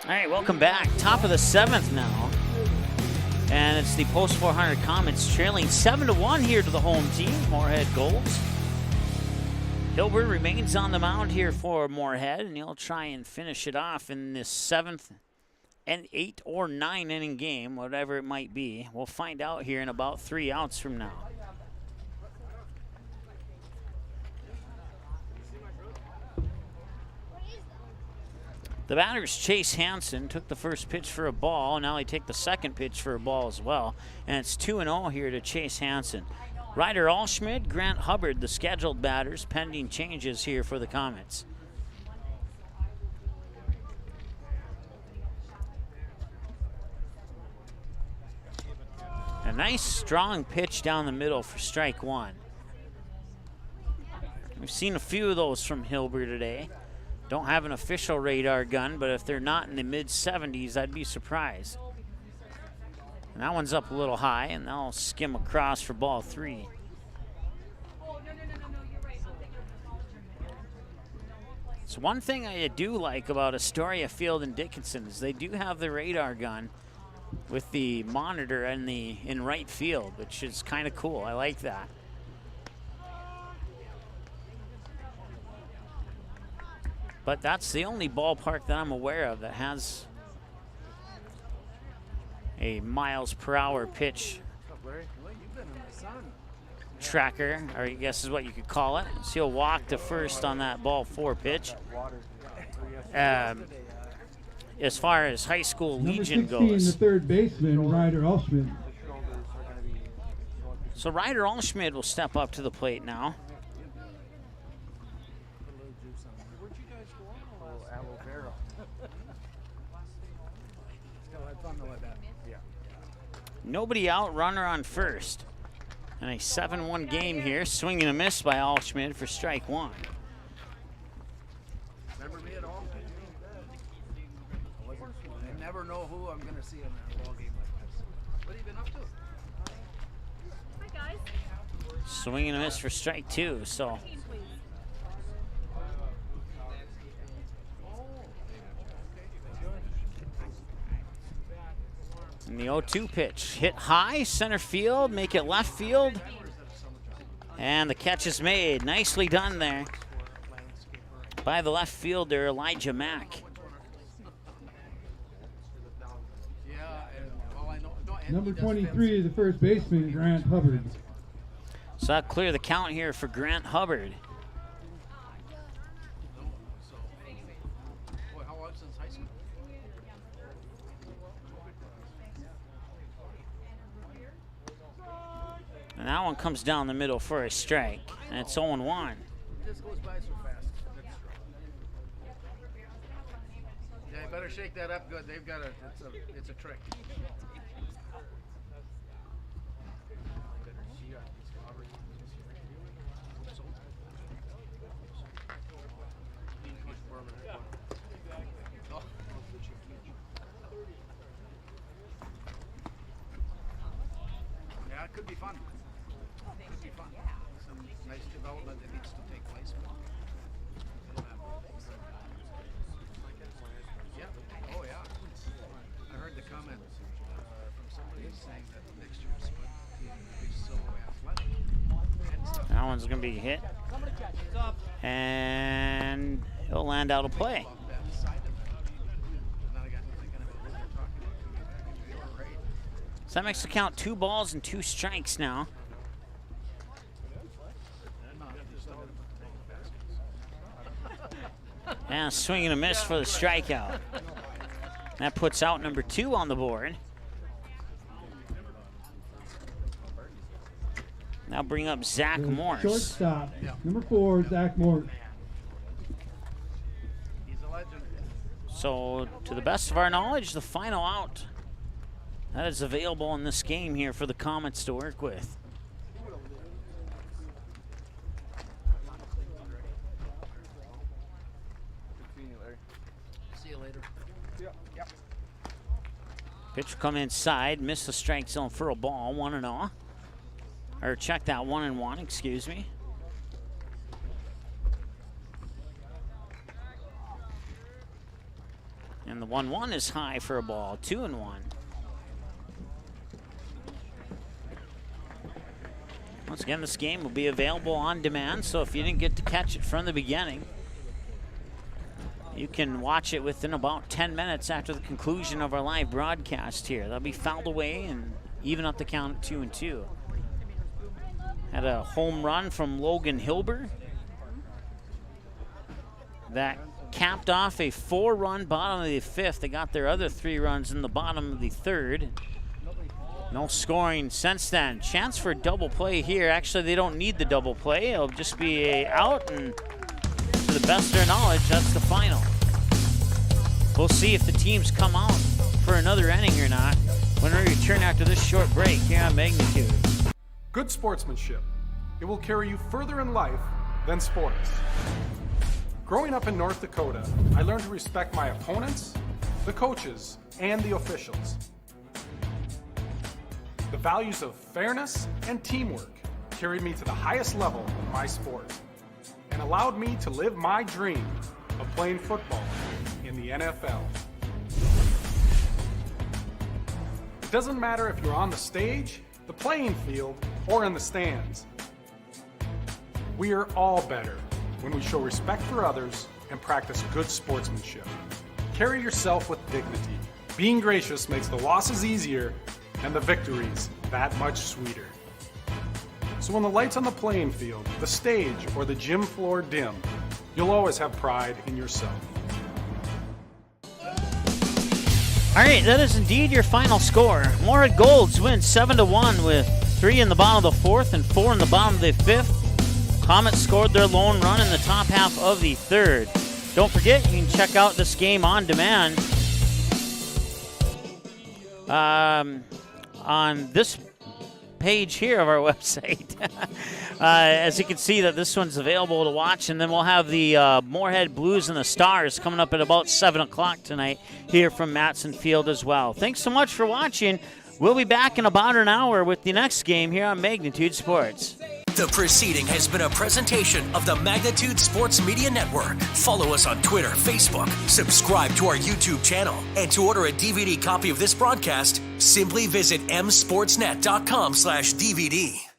All right, welcome back. Top of the 7th now. And it's the post 400 Comets trailing 7-1 here to the home team, Moorhead Golds. Hilbert remains on the mound here for Moorhead, and he'll try and finish it off in this 7th and 8 or 9 inning game, whatever it might be. We'll find out here in about 3 outs from now. The batter's Chase Hansen took the first pitch for a ball. Now he take the second pitch for a ball as well. And it's 2-0 here to Chase Hansen. Ryder Allschmidt, Grant Hubbard, the scheduled batters, pending changes here for the Comets. A nice strong pitch down the middle for strike one. We've seen a few of those from Hilbert today. Don't have an official radar gun, but if they're not in the mid-70s, I'd be surprised. And that one's up a little high, and they'll skim across for ball 3. So one thing I do like about Astoria Field and Dickinson is they do have the radar gun with the monitor in right field, which is kind of cool. I like that. But that's the only ballpark that I'm aware of that has a miles per hour pitch tracker, or I guess is what you could call it. So he'll walk to first on that ball 4 pitch. As far as high school Legion goes. The third baseman, Ryder Allschmidt. So Ryder Allschmidt will step up to the plate now. Nobody out, runner on first. And a 7-1 game here. Swing and a miss by Allschmidt for strike 1. Remember me at all? I never know who I'm going to see in a ball game like this. What have you been up to? Hi, guys. Swing and a miss for strike 2. So and the 0-2 pitch hit high, center field, make it left field. And the catch is made. Nicely done there by the left fielder, Elijah Mack. Number 23, the first baseman, Grant Hubbard. So that'll clear the count here for Grant Hubbard. And that one comes down the middle for a strike, and it's 0-1. This goes by so fast. Yeah, you better shake that up good. They've got it's a trick. could be fun. Could be fun. Some nice development that needs to take place. It'll happen. Yeah. Oh yeah. I heard the comment from somebody saying that the mixture is so athletic. That one's going to be hit. And it'll land out of play. So that makes the count 2 balls and 2 strikes now. And a swing and a miss for the strikeout. That puts out number 2 on the board. Now bring up Zach Morse. Shortstop, number 4, Zach Morse. He's a legend. So, to the best of our knowledge, the final out that is available in this game here for the Comets to work with. See you later. Yep. Pitch will come inside, miss the strike zone for a ball, 1-0. Or check that 1-1, excuse me. And the 1-1 is high for a ball, 2-1. Once again, this game will be available on demand, so if you didn't get to catch it from the beginning, you can watch it within about 10 minutes after the conclusion of our live broadcast here. That'll be fouled away and even up the count at 2-2. Had a home run from Logan Hilber that capped off a 4-run bottom of the 5th. They got their other 3 runs in the bottom of the 3rd. No scoring since then. Chance for a double play here. Actually, they don't need the double play. It'll just be a out, and to the best of their knowledge, that's the final. We'll see if the teams come out for another inning or not when we return after this short break here on Magnitude. Good sportsmanship. It will carry you further in life than sports. Growing up in North Dakota, I learned to respect my opponents, the coaches, and the officials. The values of fairness and teamwork carried me to the highest level in my sport and allowed me to live my dream of playing football in the NFL. It doesn't matter if you're on the stage, the playing field, or in the stands. We are all better when we show respect for others and practice good sportsmanship. Carry yourself with dignity. Being gracious makes the losses easier and the victories that much sweeter. So when the lights on the playing field, the stage, or the gym floor dim, you'll always have pride in yourself. All right, that is indeed your final score. Moorhead Golds win 7-1 with 3 in the bottom of the 4th and 4 in the bottom of the 5th. Comets scored their lone run in the top half of the 3rd. Don't forget, you can check out this game on demand on this page here of our website. As you can see, that this one's available to watch, and then we'll have the Moorhead Blues and the Stars coming up at about 7 o'clock tonight here from Matson Field as well. Thanks so much for watching. We'll be back in about an hour with the next game here on Magnitude Sports. The proceeding has been a presentation of the Magnitude Sports Media Network. Follow us on Twitter, Facebook, subscribe to our YouTube channel, and to order a DVD copy of this broadcast, simply visit msportsnet.com/DVD.